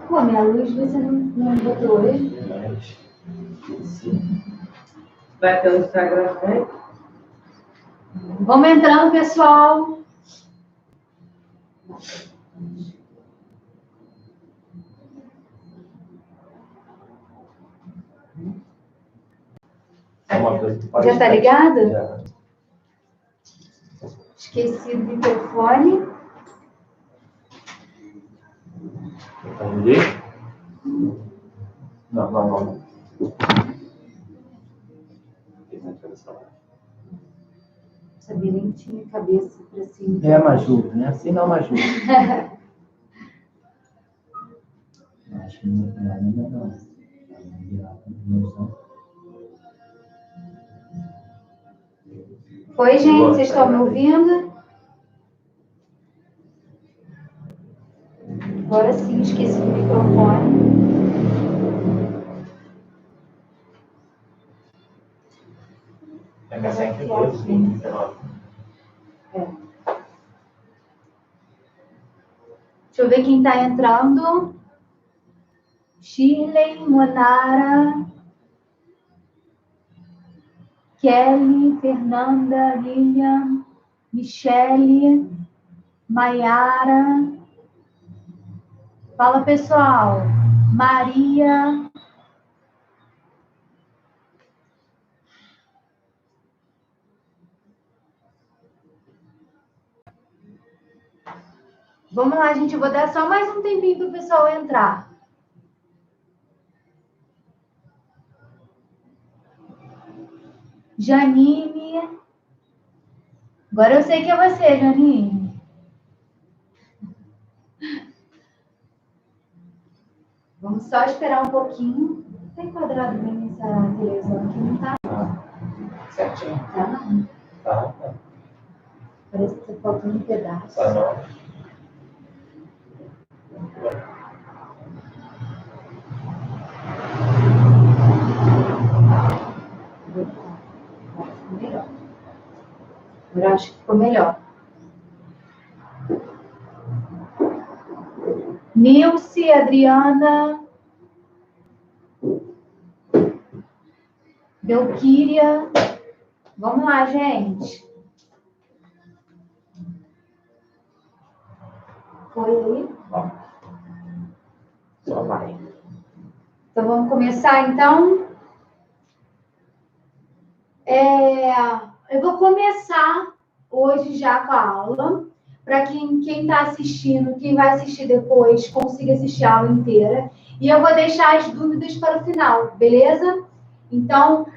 Pô, minha luz você não botou hoje? Vai pelo Instagram, né? Vamos entrando, pessoal. Já tá ligado? Já. Esqueci do microfone. Não. Sabia nem que tinha cabeça pra cima. É uma ajuda, né? Assim não é uma ajuda. Acho que não é não. Oi, gente, vocês estão me ouvindo? Agora sim, esqueci do microfone. É 112, 29. É. Deixa eu ver quem está entrando. Shirley, Monara, Kelly, Fernanda, Lilian, Michele, Maiara. Fala, pessoal. Maria. Vamos lá, gente. Eu vou dar só mais um tempinho para o pessoal entrar. Janine. Agora eu sei que é você, Janine. Vamos só esperar um pouquinho. Tá enquadrado bem nessa televisão aqui, não tá? Certinho. Tá, não. Tá. Parece que tá faltando um pedaço. Tá não. Melhor. Agora acho que ficou melhor. Nilce, Adriana, Belquíria. Vamos lá, gente. Foi aí? Só vai. Então vamos começar, então. Eu vou começar hoje já com a aula, para quem está assistindo, quem vai assistir depois, consiga assistir a aula inteira. E eu vou deixar as dúvidas para o final, beleza? Então,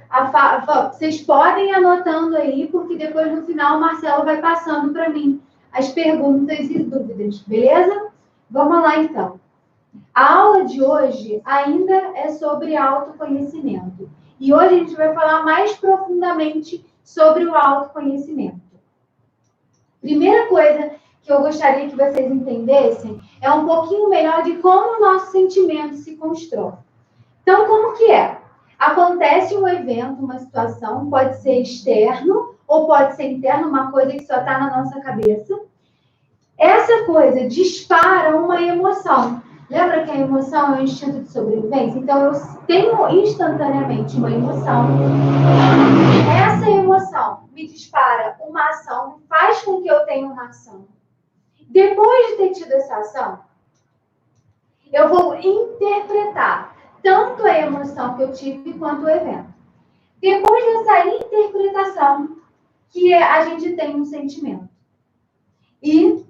vocês podem ir anotando aí, porque depois no final o Marcelo vai passando para mim as perguntas e dúvidas, beleza? Vamos lá, então. A aula de hoje ainda é sobre autoconhecimento. E hoje a gente vai falar mais profundamente sobre o autoconhecimento. Primeira coisa que eu gostaria que vocês entendessem é um pouquinho melhor de como o nosso sentimento se constrói. Então, como que é? Acontece um evento, uma situação, pode ser externo ou pode ser interno, uma coisa que só está na nossa cabeça. Essa coisa dispara uma emoção. Lembra que a emoção é um instinto de sobrevivência? Então, eu tenho instantaneamente uma emoção. Essa emoção me dispara uma ação, faz com que eu tenha uma ação. Depois de ter tido essa ação, eu vou interpretar tanto a emoção que eu tive quanto o evento. Depois dessa interpretação, que a gente tem um sentimento. E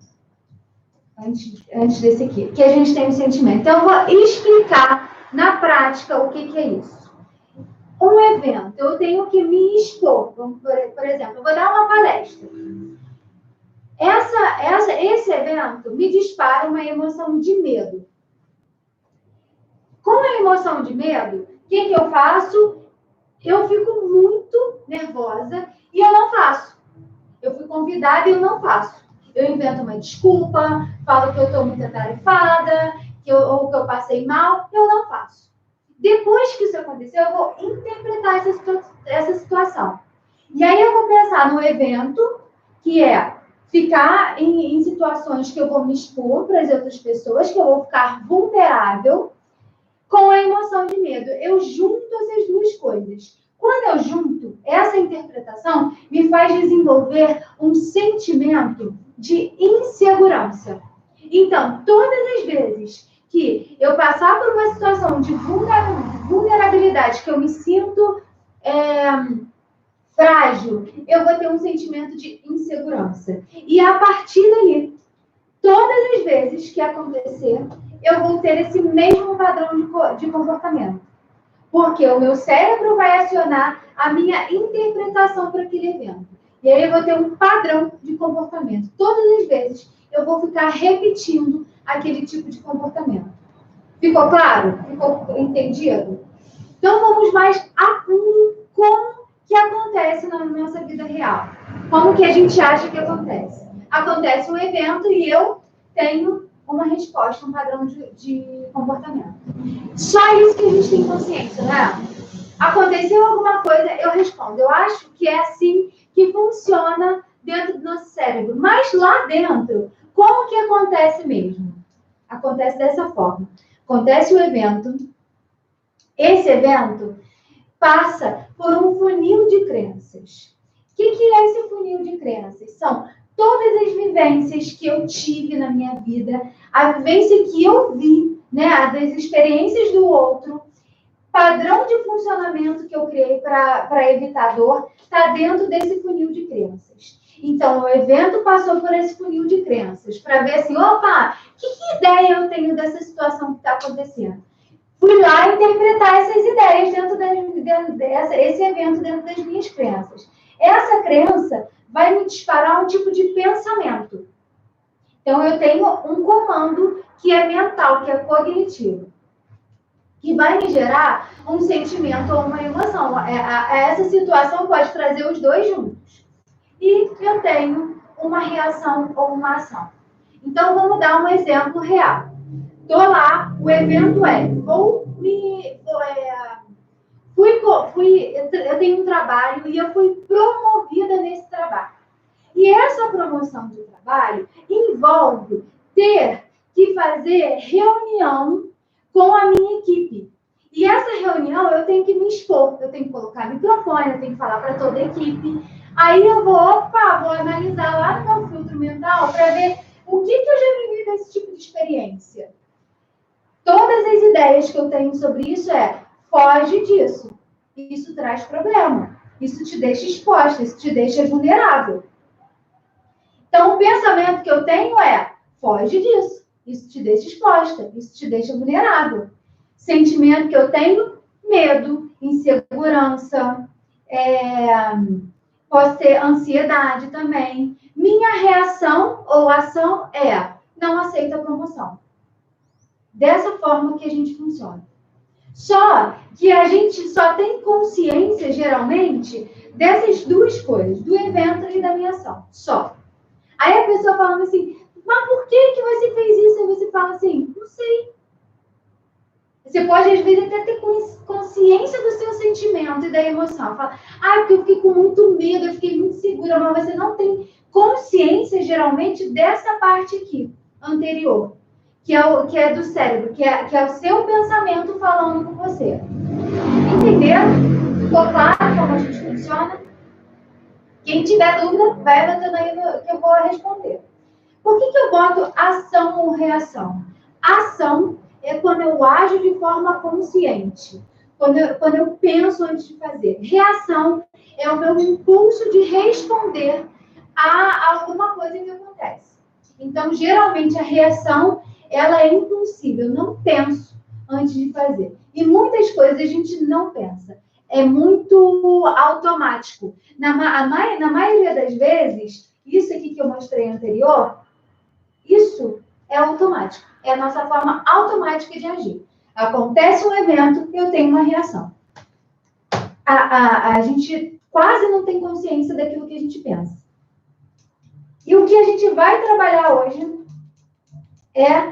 antes desse aqui, que a gente tem um sentimento. Então, eu vou explicar na prática o que é isso. Um evento, eu tenho que me expor. Por exemplo, eu vou dar uma palestra. Esse evento me dispara uma emoção de medo. Com a emoção de medo, o que eu faço? Eu fico muito nervosa e eu não faço. Eu fui convidada e eu não faço. Eu invento uma desculpa, falo que eu estou muito atarefada, ou que eu passei mal, eu não faço. Depois que isso aconteceu, eu vou interpretar essa situação. E aí eu vou pensar no evento, que é ficar em situações que eu vou me expor para as outras pessoas, que eu vou ficar vulnerável, com a emoção de medo. Eu junto essas duas coisas. Quando eu junto, essa interpretação me faz desenvolver um sentimento de insegurança. Então, todas as vezes que eu passar por uma situação de vulnerabilidade, que eu me sinto frágil, eu vou ter um sentimento de insegurança. E a partir daí, todas as vezes que acontecer, eu vou ter esse mesmo padrão de comportamento. Porque o meu cérebro vai acionar a minha interpretação para aquele evento. E aí eu vou ter um padrão de comportamento. Todas as vezes eu vou ficar repetindo aquele tipo de comportamento. Ficou claro? Ficou entendido? Então vamos mais a fundo como que acontece na nossa vida real. Como que a gente acha que acontece? Acontece um evento e eu tenho uma resposta, um padrão de comportamento. Só isso que a gente tem consciência, né? Aconteceu alguma coisa, eu respondo. Eu acho que é assim que funciona dentro do nosso cérebro. Mas lá dentro, como que acontece mesmo? Acontece dessa forma. Acontece o evento. Esse evento passa por um funil de crenças. O que é esse funil de crenças? São todas as vivências que eu tive na minha vida, a vivência que eu vi, né, das experiências do outro, padrão de funcionamento que eu criei para evitar dor, está dentro desse funil de crenças. Então, o evento passou por esse funil de crenças, para ver assim, opa, que ideia eu tenho dessa situação que está acontecendo? Fui lá interpretar essas ideias esse evento dentro das minhas crenças. Essa crença vai me disparar um tipo de pensamento. Então, eu tenho um comando que é mental, que é cognitivo, que vai me gerar um sentimento ou uma emoção. Essa situação pode trazer os dois juntos. E eu tenho uma reação ou uma ação. Então, vamos dar um exemplo real. Estou lá, o evento eu tenho um trabalho e eu fui promovida nesse trabalho. E essa promoção de trabalho envolve ter que fazer reunião com a minha equipe. E essa reunião eu tenho que me expor, eu tenho que colocar microfone, eu tenho que falar para toda a equipe. Aí eu vou analisar lá no meu filtro mental para ver o que eu já vivi desse tipo de experiência. Todas as ideias que eu tenho sobre isso foge disso. Isso traz problema. Isso te deixa exposta, isso te deixa vulnerável. Então, o pensamento que eu tenho foge disso. Isso te deixa exposta, isso te deixa vulnerável. Sentimento que eu tenho, medo, insegurança, pode ser ansiedade também. Minha reação ou ação não aceito a promoção. Dessa forma que a gente funciona. Só que a gente só tem consciência, geralmente, dessas duas coisas, do evento e da minha ação. Só. Aí a pessoa fala assim, mas por que você fez isso? Aí você fala assim, não sei. Você pode, às vezes, até ter consciência do seu sentimento e da emoção. Fala, porque eu fiquei com muito medo, eu fiquei muito segura, mas você não tem consciência, geralmente, dessa parte aqui, anterior, que é do cérebro, que é o seu pensamento falando com você. Entenderam? Ficou claro como a gente funciona? Quem tiver dúvida, vai botando aí que eu vou responder. Por que eu boto ação ou reação? Ação é quando eu ajo de forma consciente, quando eu penso antes de fazer. Reação é o meu impulso de responder a alguma coisa que acontece. Então, geralmente, a reação ela é impulsiva. Eu não penso antes de fazer. E muitas coisas a gente não pensa. É muito automático. Na maioria das vezes, isso aqui que eu mostrei anterior, isso é automático. É a nossa forma automática de agir. Acontece um evento, eu tenho uma reação. A gente quase não tem consciência daquilo que a gente pensa. E o que a gente vai trabalhar hoje é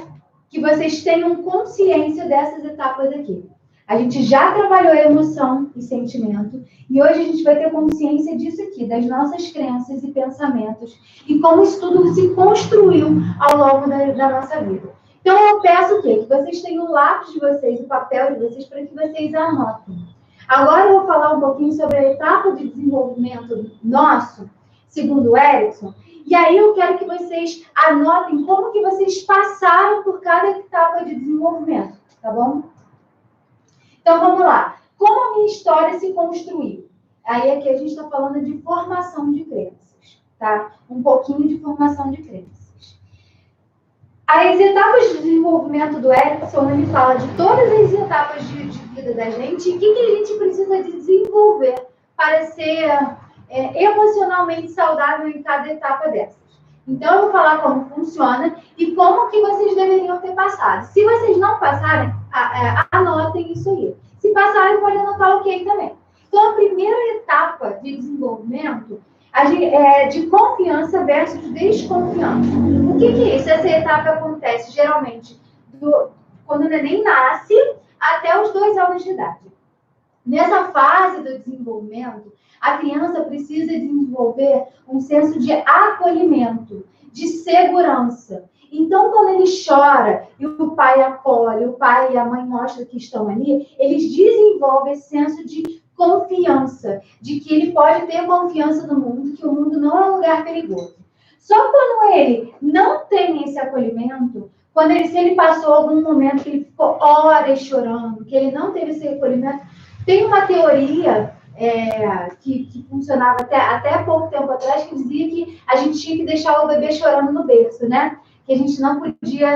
que vocês tenham consciência dessas etapas aqui. A gente já trabalhou emoção e sentimento, e hoje a gente vai ter consciência disso aqui, das nossas crenças e pensamentos, e como isso tudo se construiu ao longo da nossa vida. Então, eu peço o quê? Que vocês tenham o lápis de vocês, o papel de vocês, para que vocês anotem. Agora eu vou falar um pouquinho sobre a etapa de desenvolvimento nosso, segundo o Erickson, e aí eu quero que vocês anotem como que vocês passaram por cada etapa de desenvolvimento, tá bom? Então, vamos lá. Como a minha história se construiu? Aí aqui a gente está falando de formação de crenças, tá? Um pouquinho de formação de crenças. As etapas de desenvolvimento do Erickson, ele fala de todas as etapas de vida da gente e o que a gente precisa de desenvolver para ser emocionalmente saudável em cada etapa dessas. Então, eu vou falar como funciona e como que vocês deveriam ter passado. Se vocês não passarem, anotem isso aí. Se passarem, pode anotar ok também. Então, a primeira etapa de desenvolvimento é de confiança versus desconfiança. O que é isso? Essa etapa acontece geralmente quando o neném nasce até os 2 anos de idade. Nessa fase do desenvolvimento, a criança precisa desenvolver um senso de acolhimento, de segurança. Então, quando ele chora e o pai acolhe, o pai e a mãe mostram que estão ali, eles desenvolvem esse senso de confiança, de que ele pode ter confiança no mundo, que o mundo não é um lugar perigoso. Só quando ele não tem esse acolhimento, se ele passou algum momento que ele ficou horas chorando, que ele não teve esse acolhimento, tem uma teoria que funcionava até pouco tempo atrás, que dizia que a gente tinha que deixar o bebê chorando no berço, né? Que a gente não podia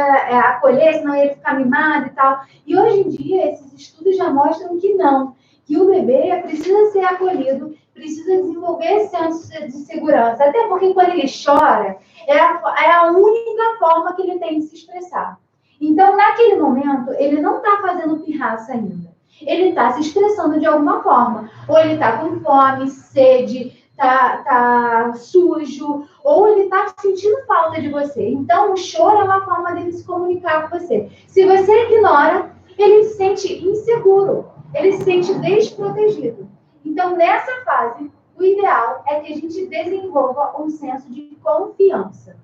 acolher, senão ele ia ficar mimado e tal. E hoje em dia, esses estudos já mostram que não, que o bebê precisa ser acolhido, precisa desenvolver esse senso de segurança. Até porque quando ele chora, é a única forma que ele tem de se expressar. Então, naquele momento, ele não está fazendo pirraça ainda. Ele está se estressando de alguma forma. Ou ele está com fome, sede, tá sujo, ou ele está sentindo falta de você. Então, o choro é uma forma dele se comunicar com você. Se você ignora, ele se sente inseguro, ele se sente desprotegido. Então, nessa fase, o ideal é que a gente desenvolva um senso de confiança.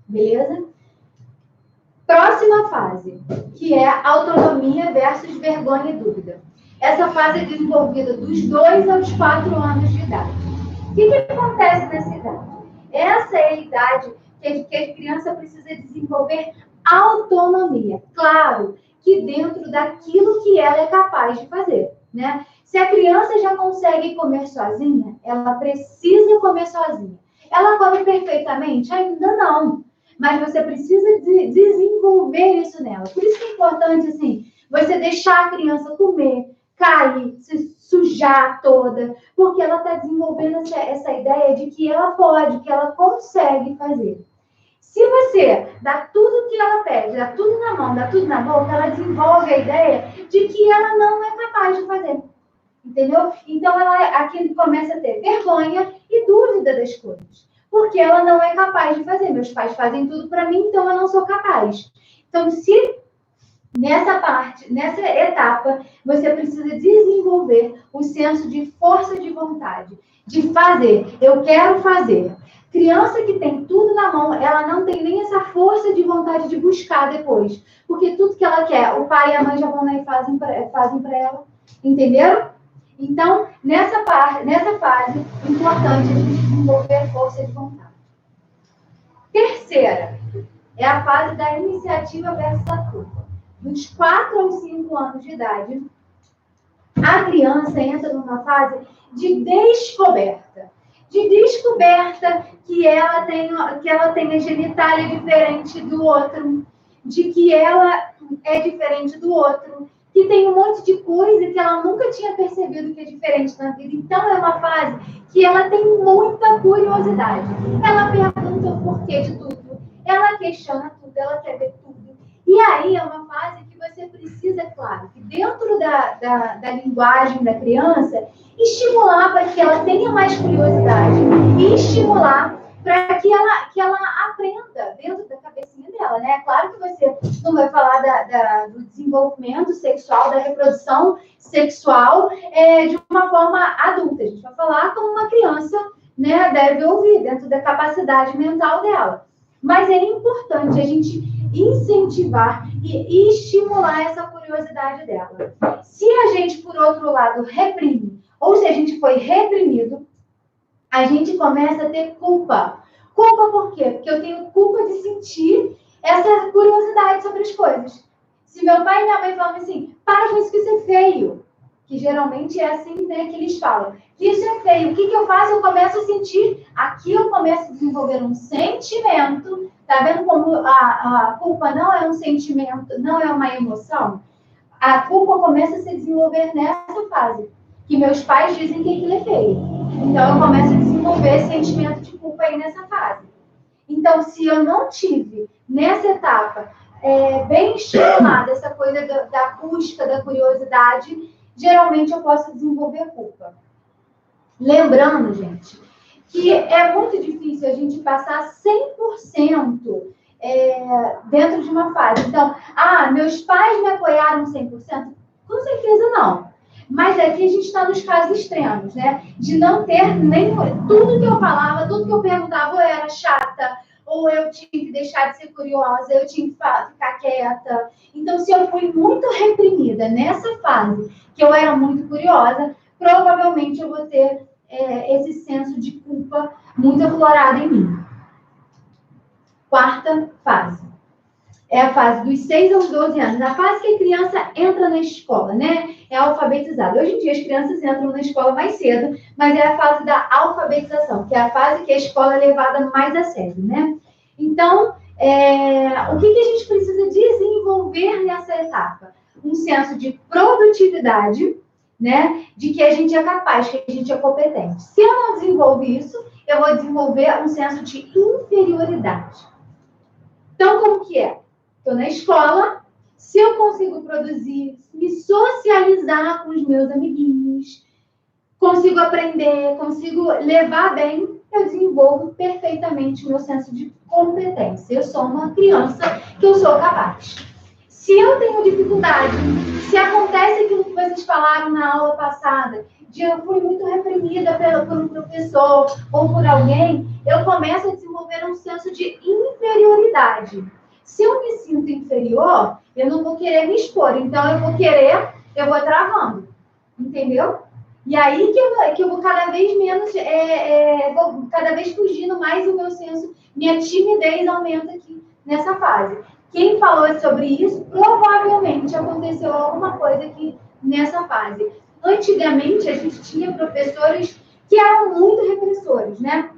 Beleza? Próxima fase, que é autonomia versus vergonha e dúvida. Essa fase é desenvolvida dos 2 aos 4 anos de idade. O que acontece nessa idade? Essa é a idade que a criança precisa desenvolver autonomia. Claro que dentro daquilo que ela é capaz de fazer, né? Se a criança já consegue comer sozinha, ela precisa comer sozinha. Ela come perfeitamente? Ainda não. Mas você precisa desenvolver isso nela. Por isso que é importante, assim, você deixar a criança comer, cair, se sujar toda, porque ela está desenvolvendo essa ideia de que ela pode, que ela consegue fazer. Se você dá tudo que ela pede, dá tudo na mão, dá tudo na boca, ela desenvolve a ideia de que ela não é capaz de fazer. Entendeu? Então, aqui começa a ter vergonha e dúvida das coisas. Porque ela não é capaz de fazer. Meus pais fazem tudo para mim, então eu não sou capaz. Então, se nessa etapa, você precisa desenvolver o senso de força de vontade, de fazer. Eu quero fazer. Criança que tem tudo na mão, ela não tem nem essa força de vontade de buscar depois. Porque tudo que ela quer, o pai e a mãe já vão lá e fazem para ela. Entenderam? Então, nessa fase, é importante a gente desenvolver força de vontade. Terceira, é a fase da iniciativa versus a culpa. Dos 4 aos 5 anos de idade, a criança entra numa fase de descoberta. De descoberta que ela tem a genitália diferente do outro, de que ela é diferente do outro, que tem um monte de coisa que ela nunca tinha percebido que é diferente na vida. Então, é uma fase que ela tem muita curiosidade. Ela pergunta o porquê de tudo, ela questiona tudo, ela quer ver tudo. E aí, é uma fase que você precisa, claro, que dentro da linguagem da criança, estimular para que ela tenha mais curiosidade e estimular para que ela aprenda dentro da cabecinha dela. dela, né? Claro que você não vai falar do desenvolvimento sexual, da reprodução sexual de uma forma adulta. A gente vai falar como uma criança, né, deve ouvir, dentro da capacidade mental dela. Mas é importante a gente incentivar e estimular essa curiosidade dela. Se a gente, por outro lado, reprime, ou se a gente foi reprimido, a gente começa a ter culpa. Culpa por quê? Porque eu tenho culpa de sentir essa curiosidade sobre as coisas. Se meu pai e minha mãe falam assim, para com isso que isso é feio, que geralmente é assim, né, que eles falam, que isso é feio, o que eu faço? Eu começo a sentir, aqui eu começo a desenvolver um sentimento, tá vendo como a culpa não é um sentimento, não é uma emoção? A culpa começa a se desenvolver nessa fase, que meus pais dizem que aquilo é feio. Então, eu começo a desenvolver sentimento de culpa aí nessa fase. Então, se eu não tive, nessa etapa, bem estimulada essa coisa da busca, da curiosidade, geralmente eu posso desenvolver culpa. Lembrando, gente, que é muito difícil a gente passar 100% dentro de uma fase. Então, meus pais me apoiaram 100%? Com certeza não. Mas aqui a gente está nos casos extremos, né? De não ter nem... Tudo que eu falava, tudo que eu perguntava, ou eu era chata, ou eu tinha que deixar de ser curiosa, eu tinha que ficar quieta. Então, se eu fui muito reprimida nessa fase, que eu era muito curiosa, provavelmente eu vou ter esse senso de culpa muito aflorado em mim. Quarta fase. É a fase dos 6 aos 12 anos. A fase que a criança entra na escola, né? É alfabetizada. Hoje em dia, as crianças entram na escola mais cedo, mas é a fase da alfabetização, que é a fase que a escola é levada mais a sério, né? Então, o que a gente precisa desenvolver nessa etapa? Um senso de produtividade, né? De que a gente é capaz, que a gente é competente. Se eu não desenvolvo isso, eu vou desenvolver um senso de inferioridade. Então, como que é? Estou na escola, se eu consigo produzir, me socializar com os meus amiguinhos, consigo aprender, consigo levar bem, eu desenvolvo perfeitamente o meu senso de competência. Eu sou uma criança que eu sou capaz. Se eu tenho dificuldade, se acontece aquilo que vocês falaram na aula passada, de eu fui muito reprimida por um professor ou por alguém, eu começo a desenvolver um senso de inferioridade. Se eu me sinto inferior, eu não vou querer me expor. Então, eu vou travando. Entendeu? E aí que eu vou cada vez menos, vou cada vez fugindo mais o meu senso, minha timidez aumenta aqui nessa fase. Quem falou sobre isso, provavelmente aconteceu alguma coisa aqui nessa fase. Antigamente, a gente tinha professores que eram muito repressores, né?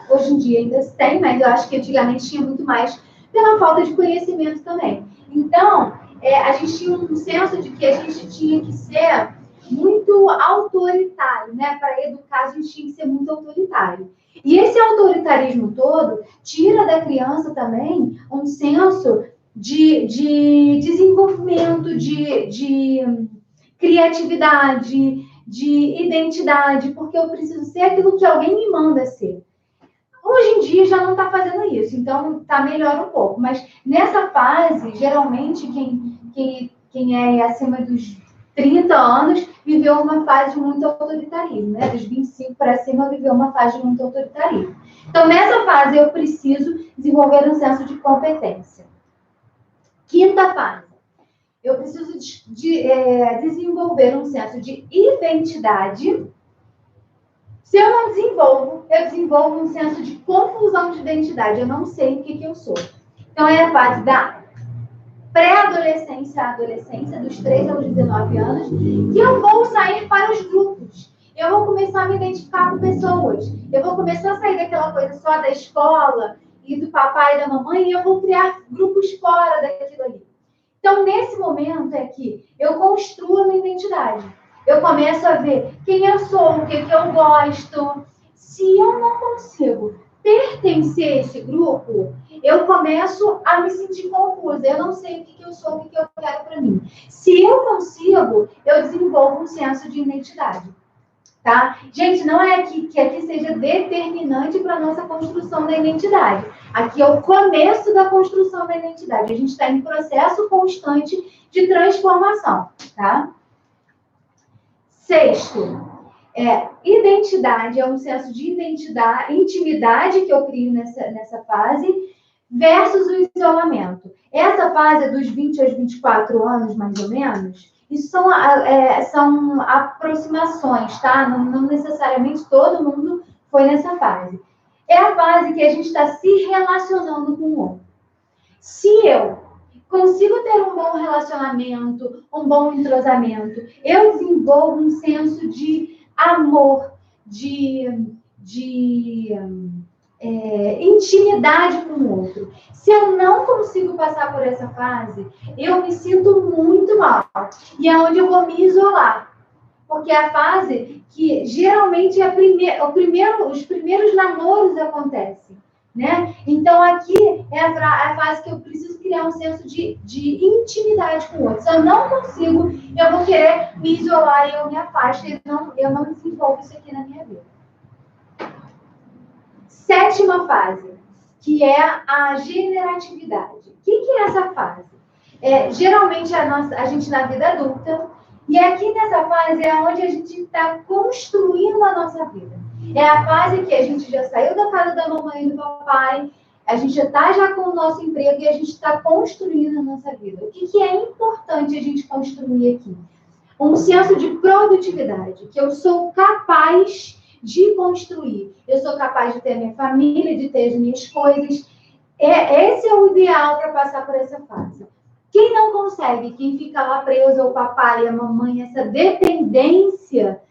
Hoje em dia ainda tem, mas eu acho que antigamente tinha muito mais pela falta de conhecimento também. Então, a gente tinha um senso de que a gente tinha que ser muito autoritário, né? Para educar, a gente tinha que ser muito autoritário. E esse autoritarismo todo tira da criança também um senso de desenvolvimento, de criatividade, de identidade, porque eu preciso ser aquilo que alguém me manda ser. Hoje em dia já não está fazendo isso, então está melhor um pouco. Mas nessa fase, geralmente, quem é acima dos 30 anos viveu uma fase de muito autoritarismo, né? Dos 25 para cima viveu uma fase de muito autoritarismo. Então, nessa fase, eu preciso desenvolver um senso de competência. Quinta fase. Eu preciso desenvolver um senso de identidade. Se eu não desenvolvo, eu desenvolvo um senso de confusão de identidade. Eu não sei o que eu sou. Então, é a fase da pré-adolescência à adolescência, dos 3 aos 19 anos, que eu vou sair para os grupos. Eu vou começar a me identificar com pessoas. Eu vou começar a sair daquela coisa só da escola e do papai e da mamãe, e eu vou criar grupos fora daquilo ali. Então, nesse momento é que eu construo a minha identidade. Eu começo a ver quem eu sou, o que eu gosto. Se eu não consigo pertencer a esse grupo, eu começo a me sentir confusa. Eu não sei o que eu sou, o que eu quero para mim. Se eu consigo, eu desenvolvo um senso de identidade. tá? Gente, não é que aqui seja determinante para a nossa construção da identidade. Aqui é o começo da construção da identidade. A gente está em processo constante de transformação, tá? Sexto, identidade é um senso de identidade, intimidade que eu crio nessa fase, versus o isolamento. Essa fase é dos 20 aos 24 anos, mais ou menos. Isso são aproximações, tá? Não necessariamente todo mundo foi nessa fase. É a fase que a gente está se relacionando com o outro. Se eu consigo ter um bom relacionamento, um bom entrosamento, eu desenvolvo um senso de amor, de intimidade com o outro. Se eu não consigo passar por essa fase, eu me sinto muito mal. E é onde eu vou me isolar. Porque é a fase que geralmente os primeiros namoros acontecem. Né? Então, aqui é a fase que eu preciso criar um senso de intimidade com o outro. Se eu não consigo, eu vou querer me isolar e eu me afasto. Eu não desenvolvo isso aqui na minha vida. Sétima fase, que é a generatividade. O que é essa fase? Geralmente a gente na vida adulta, e aqui nessa fase é onde a gente está construindo a nossa vida. É a fase que a gente já saiu da casa da mamãe e do papai, a gente está já com o nosso emprego e a gente está construindo a nossa vida. O que é importante a gente construir aqui? Um senso de produtividade, que eu sou capaz de construir. Eu sou capaz de ter a minha família, de ter as minhas coisas. Esse é o ideal para passar por essa fase. Quem não consegue, quem fica lá preso ao papai e à mamãe, essa dependência,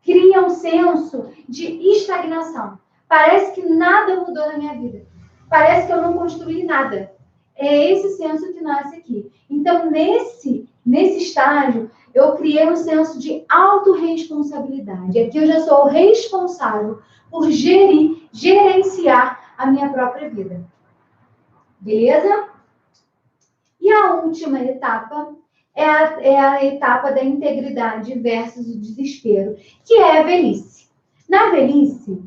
cria um senso de estagnação. Parece que nada mudou na minha vida. Parece que eu não construí nada. É esse senso que nasce aqui. Então, nesse estágio, eu criei um senso de autorresponsabilidade. Aqui eu já sou responsável por gerenciar a minha própria vida. Beleza? E a última etapa é a etapa da integridade versus o desespero, que é a velhice. Na velhice,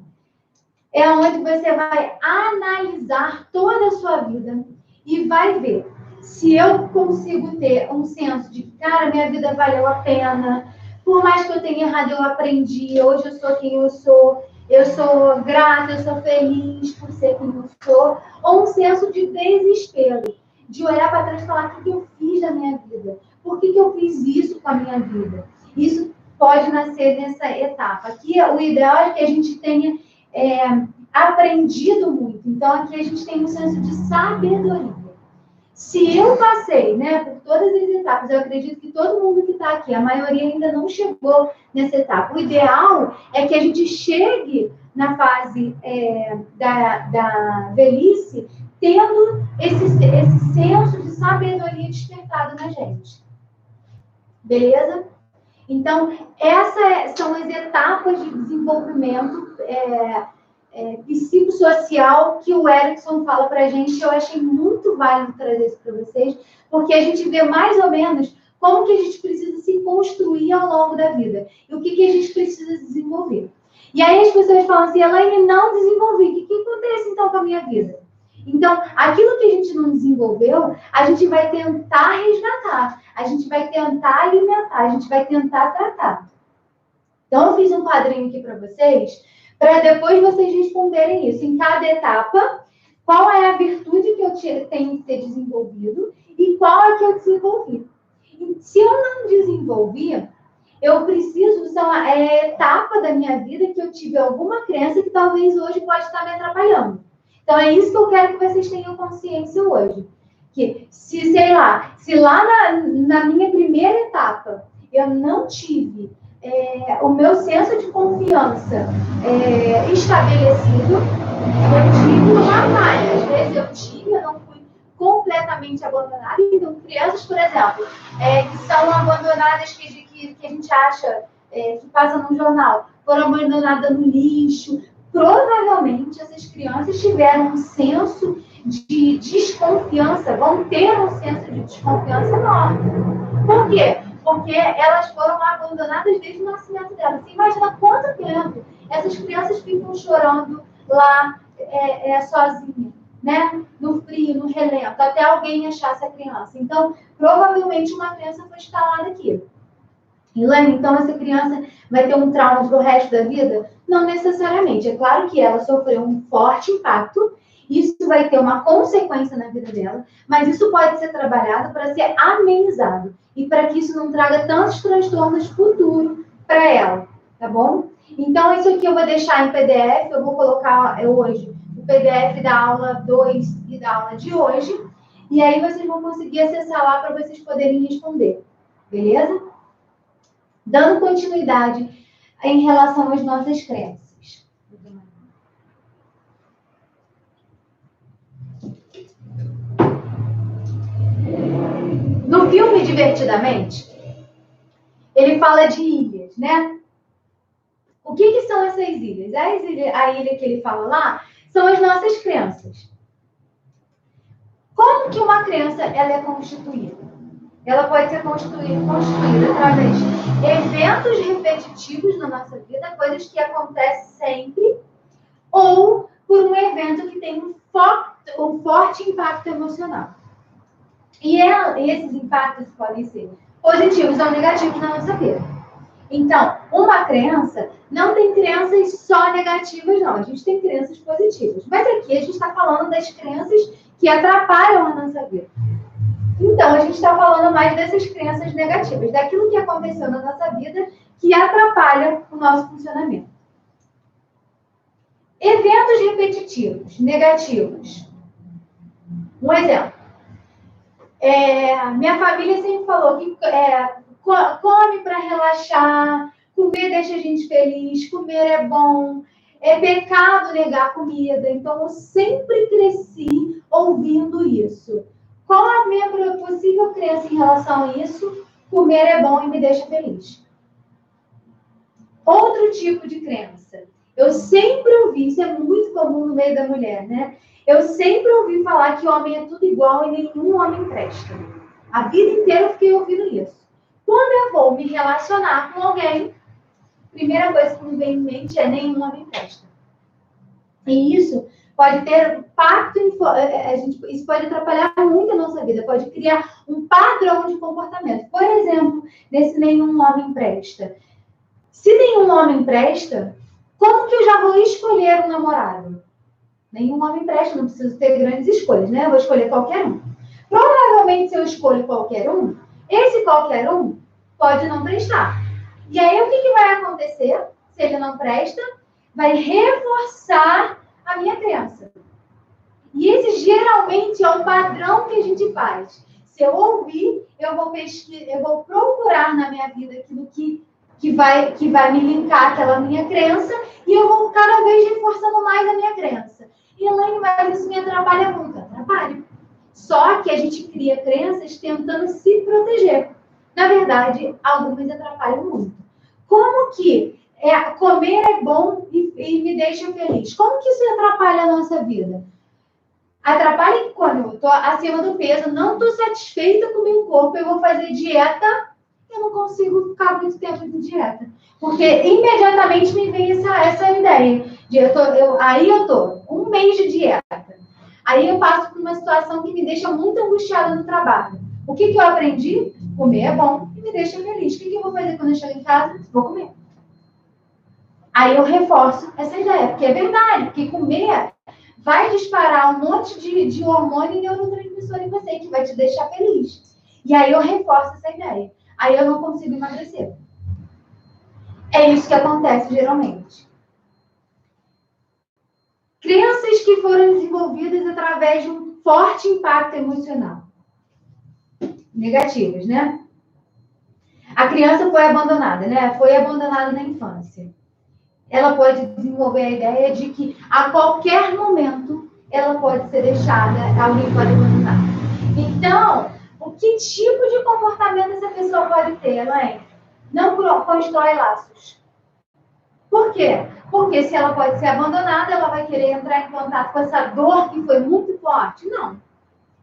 é onde você vai analisar toda a sua vida e vai ver se eu consigo ter um senso de que, cara, minha vida valeu a pena, por mais que eu tenha errado, eu aprendi, hoje eu sou quem eu sou grata, eu sou feliz por ser quem eu sou, ou um senso de desespero, de olhar para trás e falar o que eu fiz da minha vida, por que eu fiz isso com a minha vida. Isso pode nascer nessa etapa. Aqui, o ideal é que a gente tenha aprendido muito. Então, aqui a gente tem um senso de sabedoria. Se eu passei, por todas as etapas, eu acredito que todo mundo que está aqui, a maioria ainda não chegou nessa etapa. O ideal é que a gente chegue na fase da velhice tendo esse senso de sabedoria despertado na gente. Beleza? Então, essas são as etapas de desenvolvimento psicossocial que o Erickson fala para a gente. Eu achei muito válido trazer isso para vocês, porque a gente vê mais ou menos como que a gente precisa se construir ao longo da vida e o que a gente precisa desenvolver. E aí as pessoas falam assim, Elaine, não desenvolvi. O que acontece então com a minha vida? Então, aquilo que a gente não desenvolveu, a gente vai tentar resgatar, a gente vai tentar alimentar, a gente vai tentar tratar. Então, eu fiz um quadrinho aqui para vocês, para depois vocês responderem isso. Em cada etapa, qual é a virtude que eu tenho que ter desenvolvido e qual é que eu desenvolvi. E se eu não desenvolvi, eu preciso, são a etapa da minha vida que eu tive alguma crença que talvez hoje pode estar me atrapalhando. Então, é isso que eu quero que vocês tenham consciência hoje. Que, se lá na minha primeira etapa, eu não tive o meu senso de confiança estabelecido, eu tive uma falha. Às vezes eu não fui completamente abandonada. Então, crianças, por exemplo, que são abandonadas, que a gente acha, que passa no jornal, foram abandonadas no lixo. Provavelmente essas crianças tiveram um senso de desconfiança, vão ter um senso de desconfiança enorme. Por quê? porque elas foram abandonadas desde o nascimento delas. Você imagina quanto tempo essas crianças ficam chorando lá sozinhas, né? No frio, no relento, até alguém achar essa criança. Então, provavelmente uma criança foi instalada aqui. Elaine, então essa criança vai ter um trauma pro resto da vida? Não necessariamente. É claro que ela sofreu um forte impacto, isso vai ter uma consequência na vida dela, mas isso pode ser trabalhado para ser amenizado e para que isso não traga tantos transtornos futuros para ela, tá bom? Então, isso aqui eu vou deixar em PDF, eu vou colocar hoje o PDF da aula 2 e da aula de hoje, e aí vocês vão conseguir acessar lá para vocês poderem responder, beleza? Dando continuidade em relação às nossas crenças. No filme Divertidamente, ele fala de ilhas, né? O que são essas ilhas? A ilha que ele fala lá são as nossas crenças. Como que uma crença ela é constituída? Ela pode ser construída através de eventos repetitivos na nossa vida, coisas que acontecem sempre, ou por um evento que tem um forte impacto emocional. E esses impactos podem ser positivos ou negativos na nossa vida. Então, uma crença, não tem crenças só negativas, não. A gente tem crenças positivas. Mas aqui a gente está falando das crenças que atrapalham a nossa vida. Então, a gente está falando mais dessas crenças negativas, daquilo que aconteceu na nossa vida que atrapalha o nosso funcionamento. Eventos repetitivos, negativos. Um exemplo. Minha família sempre falou que come para relaxar, comer deixa a gente feliz, comer é bom, é pecado negar comida. Então, eu sempre cresci ouvindo isso. Qual a minha possível crença em relação a isso? Comer é bom e me deixa feliz. Outro tipo de crença. Eu sempre ouvi, isso é muito comum no meio da mulher, né? Eu sempre ouvi falar que homem é tudo igual e nenhum homem presta. A vida inteira eu fiquei ouvindo isso. Quando eu vou me relacionar com alguém, a primeira coisa que me vem em mente é nenhum homem presta. E isso pode ter impacto, isso pode atrapalhar muito a nossa vida, pode criar um padrão de comportamento. Por exemplo, nesse nenhum homem presta. Se nenhum homem presta, como que eu já vou escolher um namorado? Nenhum homem presta, não preciso ter grandes escolhas, né? Eu vou escolher qualquer um. Provavelmente, se eu escolho qualquer um, esse qualquer um pode não prestar. E aí, o que vai acontecer se ele não presta? Vai reforçar a minha crença. E esse geralmente é um padrão que a gente faz. Se eu ouvir, eu vou procurar na minha vida aquilo que vai me linkar àquela minha crença e eu vou cada vez reforçando mais a minha crença. E, Elaine, mas isso me atrapalha muito. Atrapalha. Só que a gente cria crenças tentando se proteger. Na verdade, algumas atrapalham muito. Como que comer é bom e me deixa feliz? Como que isso atrapalha a nossa vida? Atrapalha quando eu estou acima do peso, não estou satisfeita com o meu corpo, eu vou fazer dieta, eu não consigo ficar muito tempo de dieta. Porque imediatamente me vem essa ideia. Aí eu estou um mês de dieta. Aí eu passo por uma situação que me deixa muito angustiada no trabalho. O que eu aprendi? Comer é bom e me deixa feliz. O que eu vou fazer quando eu chego em casa? Vou comer. Aí eu reforço essa ideia, porque é verdade, porque comer vai disparar um monte de hormônio e neurotransmissor em você, que vai te deixar feliz. E aí eu reforço essa ideia. Aí eu não consigo emagrecer. É isso que acontece geralmente. Crenças que foram desenvolvidas através de um forte impacto emocional. Negativas, né? A criança foi abandonada, né? Foi abandonada na infância. Ela pode desenvolver a ideia de que a qualquer momento ela pode ser deixada, alguém pode abandonar. Então, o que tipo de comportamento essa pessoa pode ter, Elaine? Não constrói laços. Por quê? Porque se ela pode ser abandonada, ela vai querer entrar em contato com essa dor que foi muito forte? Não.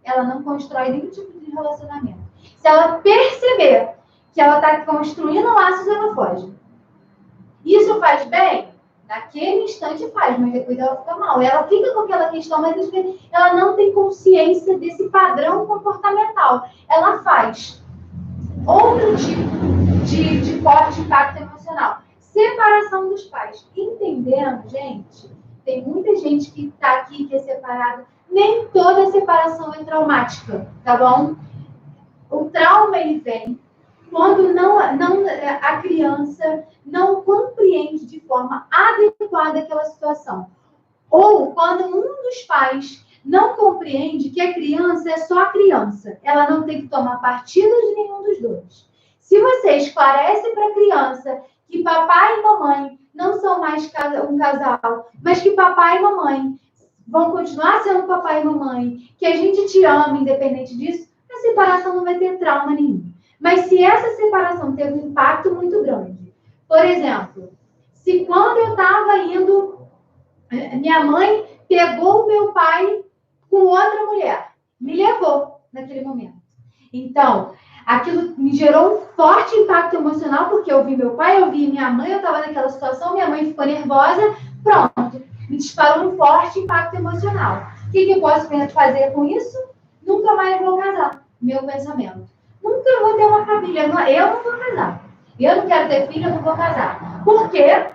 Ela não constrói nenhum tipo de relacionamento. Se ela perceber que ela está construindo laços, ela foge. Isso faz bem? Naquele instante faz, mas depois ela fica mal. Ela fica com aquela questão, mas às vezes ela não tem consciência desse padrão comportamental. Ela faz outro tipo de forte impacto emocional. Separação dos pais. Entendendo, gente, tem muita gente que está aqui que é separada. Nem toda separação é traumática, tá bom? O trauma, ele vem quando a criança não compreende de forma adequada aquela situação. Ou quando um dos pais não compreende que a criança é só a criança. Ela não tem que tomar partido de nenhum dos dois. Se você esclarece para a criança que papai e mamãe não são mais um casal, mas que papai e mamãe vão continuar sendo papai e mamãe, que a gente te ama independente disso, a separação não vai ter trauma nenhum. Mas se essa separação teve um impacto muito grande, por exemplo, se quando eu estava indo, minha mãe pegou o meu pai com outra mulher, me levou naquele momento. Então, aquilo me gerou um forte impacto emocional, porque eu vi meu pai, eu vi minha mãe, eu estava naquela situação, minha mãe ficou nervosa, pronto, me disparou um forte impacto emocional. O que eu posso fazer com isso? Nunca mais vou casar, meu pensamento. Nunca vou ter uma família, eu não vou casar. Eu não quero ter filho, eu não vou casar. Por quê?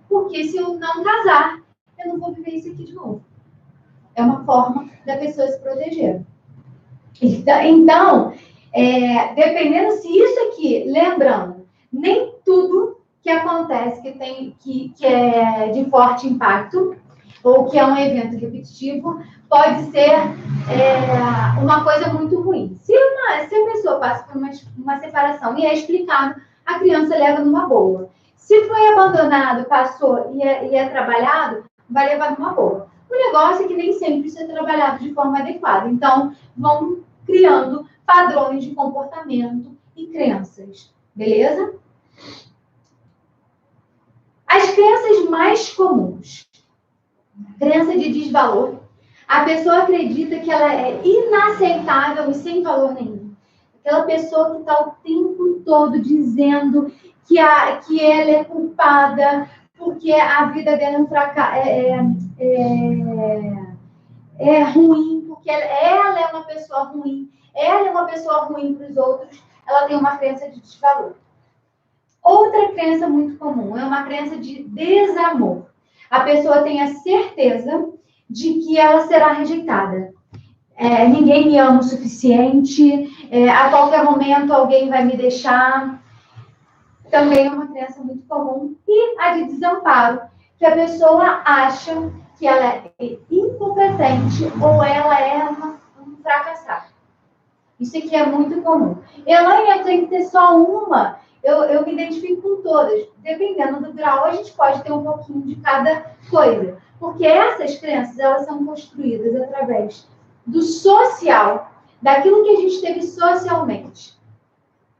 Porque se eu não casar, eu não vou viver isso aqui de novo. É uma forma da pessoa se proteger. Então, dependendo se isso aqui, lembrando, nem tudo que acontece que é de forte impacto, ou que é um evento repetitivo, pode ser uma coisa muito ruim. Se a pessoa passa por uma separação e é explicado, a criança leva numa boa. Se foi abandonado, passou e é trabalhado, vai levar numa boa. O negócio é que nem sempre isso é trabalhado de forma adequada. Então, vão criando padrões de comportamento e crenças. Beleza? As crenças mais comuns. Crença de desvalor. A pessoa acredita que ela é inaceitável e sem valor nenhum. Aquela pessoa que está o tempo todo dizendo que ela é culpada porque a vida dela é ruim, porque ela é uma pessoa ruim, ela é uma pessoa ruim para os outros, ela tem uma crença de desvalor. Outra crença muito comum é uma crença de desamor. A pessoa tem a certeza de que ela será rejeitada. Ninguém me ama o suficiente, a qualquer momento alguém vai me deixar. Também é uma crença muito comum. E a de desamparo, que a pessoa acha que ela é incompetente ou ela é um fracassado. Isso aqui é muito comum. Elaine, eu tenho que ter só uma. Eu me identifico com todas. Dependendo do grau, a gente pode ter um pouquinho de cada coisa. Porque essas crenças, elas são construídas através do social, daquilo que a gente teve socialmente.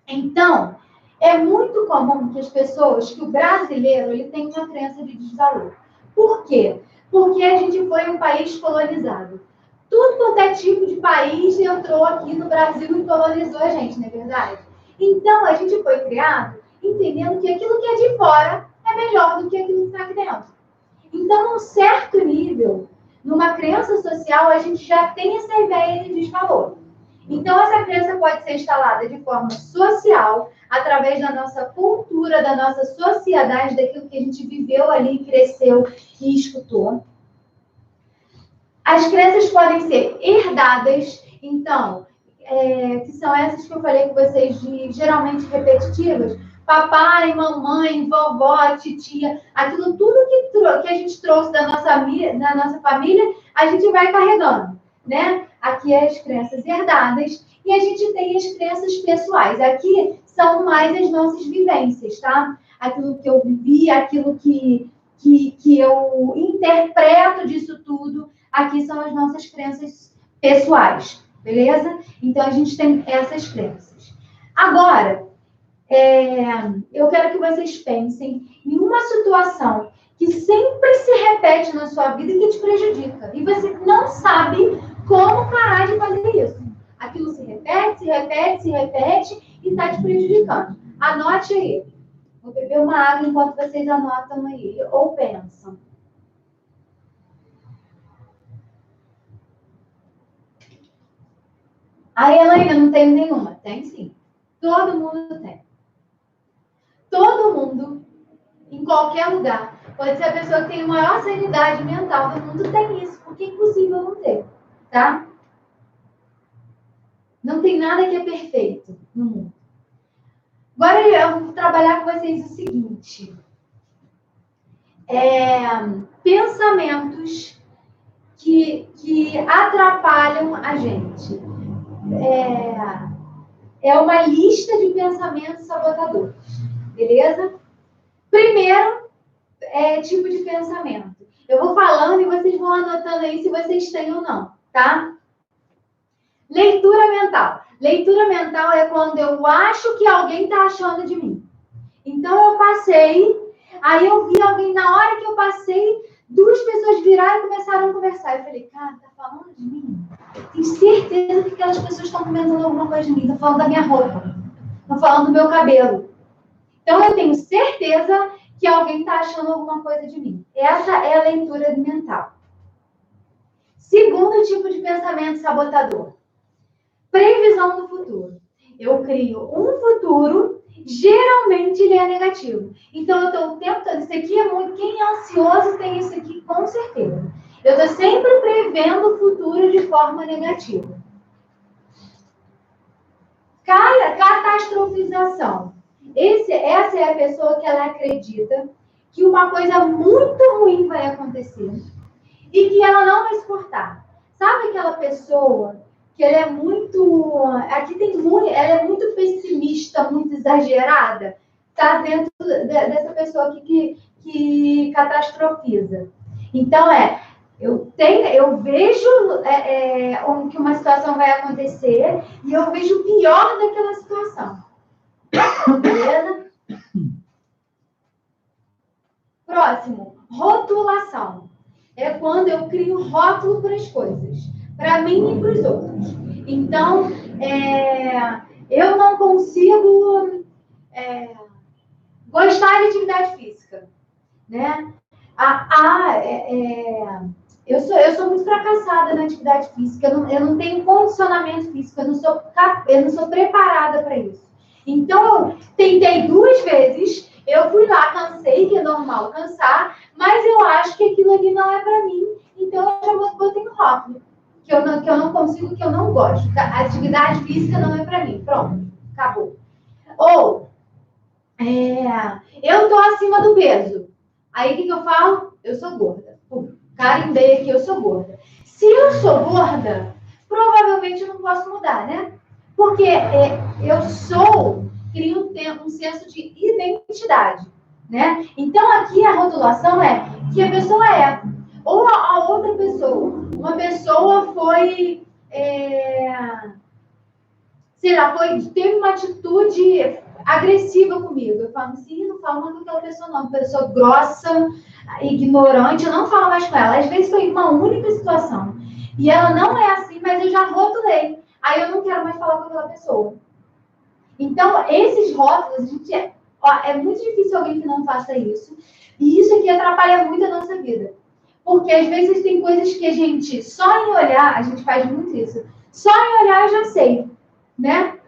Então, é muito comum que as pessoas, que o brasileiro, ele tem uma crença de desvalor. Por quê? Porque a gente foi um país colonizado. Tudo quanto é tipo de país entrou aqui no Brasil e colonizou a gente, não é verdade? Então, a gente foi criado entendendo que aquilo que é de fora é melhor do que aquilo que está aqui dentro. Então, num certo nível, numa crença social, a gente já tem essa ideia de desvalor. Então, essa crença pode ser instalada de forma social, através da nossa cultura, da nossa sociedade, daquilo que a gente viveu ali, cresceu e escutou. As crenças podem ser herdadas, então, que são essas que eu falei com vocês, geralmente repetitivas. Papai, mamãe, vovó, titia, aquilo tudo que a gente trouxe da nossa família, a gente vai carregando, né? Aqui é as crenças herdadas e a gente tem as crenças pessoais. Aqui são mais as nossas vivências, tá? Aquilo que eu vivi, aquilo que eu interpreto disso tudo. Aqui são as nossas crenças pessoais, beleza? Então, a gente tem essas crenças. Agora, eu quero que vocês pensem em uma situação que sempre se repete na sua vida e que te prejudica. E você não sabe como parar de fazer isso. Aquilo se repete e está te prejudicando. Anote aí. Vou beber uma água enquanto vocês anotam aí, ou pensam. A Elaine, não tenho nenhuma. Tem sim. Todo mundo tem. Todo mundo, em qualquer lugar, pode ser a pessoa que tem a maior sanidade mental do mundo, tem isso, porque é impossível não ter, tá? Não tem nada que é perfeito no mundo. Agora eu vou trabalhar com vocês o seguinte. Pensamentos que atrapalham a gente. É uma lista de pensamentos sabotadores, beleza? Primeiro, tipo de pensamento. Eu vou falando e vocês vão anotando aí se vocês têm ou não, tá? Leitura mental. Leitura mental é quando eu acho que alguém está achando de mim. Então eu passei, aí eu vi alguém, na hora que eu passei, 2 pessoas viraram e começaram a conversar. Eu falei, cara, tá falando de mim? Tenho certeza que aquelas pessoas estão comentando alguma coisa de mim. Estão falando da minha roupa. Estão falando do meu cabelo. Então eu tenho certeza que alguém está achando alguma coisa de mim. Essa é a leitura mental. Segundo tipo de pensamento sabotador. Previsão do futuro. Eu crio um futuro, geralmente ele é negativo. Então eu estou o tempo todo, isso aqui é muito, quem é ansioso tem isso aqui com certeza. Eu estou sempre prevendo o futuro de forma negativa. Catastrofização. Essa é a pessoa que ela acredita que uma coisa muito ruim vai acontecer e que ela não vai suportar. Sabe aquela pessoa que ela é muito... ela é muito pessimista, muito exagerada? Está dentro dessa pessoa aqui que catastrofiza. Então, eu vejo que uma situação vai acontecer e eu vejo o pior daquela situação. Beleza? Próximo, rotulação. É quando eu crio rótulo para as coisas, para mim e para os outros. Então, eu não consigo gostar de atividade física, né? Eu sou muito fracassada na atividade física, eu não tenho condicionamento físico, eu não sou preparada para isso. Então, eu tentei 2 vezes, eu fui lá, cansei, que é normal cansar, mas eu acho que aquilo ali não é para mim, então eu já botei no rótulo, que eu não consigo, que eu não gosto. A atividade física não é para mim, pronto, acabou. Ou, eu tô acima do peso, aí o que eu falo? Eu sou gorda. Carimbei aqui, eu sou gorda. Se eu sou gorda, provavelmente eu não posso mudar, né? Porque crio um senso de identidade, né? Então, aqui a rotulação é que a pessoa é. Ou a outra pessoa. Uma pessoa foi, teve uma atitude agressiva comigo. Eu falo assim, não falo mais com aquela pessoa não. Pessoa grossa, ignorante, eu não falo mais com ela. Às vezes foi uma única situação. E ela não é assim, mas eu já rotulei. Aí eu não quero mais falar com aquela pessoa. Então, esses rótulos, é muito difícil alguém que não faça isso. E isso aqui atrapalha muito a nossa vida. Porque às vezes tem coisas que a gente, só em olhar, a gente faz muito isso. Só em olhar eu já sei, né?